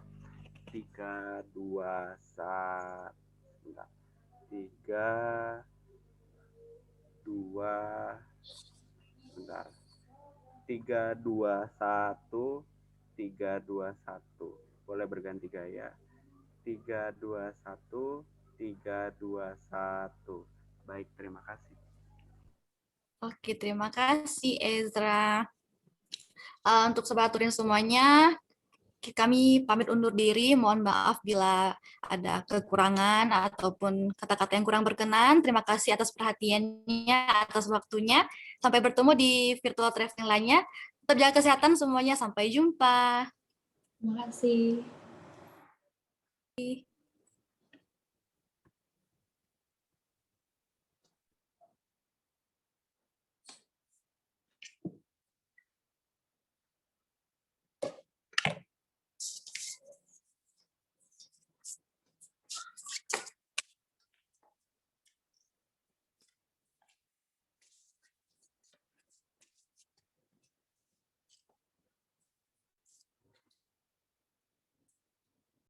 3, 2, 1. 3, 2, bentar. 3, 2, 1. 3, 2, 1. Boleh berganti gaya. 3, 2, 1. 3, 2, 1. Baik, terima kasih. Oke, terima kasih Ezra. Untuk Sobat Aturin semuanya, kami pamit undur diri. Mohon maaf bila ada kekurangan ataupun kata-kata yang kurang berkenan. Terima kasih atas perhatiannya, atas waktunya. Sampai bertemu di virtual traveling lainnya. Tetap jaga kesehatan semuanya. Sampai jumpa. Terima kasih.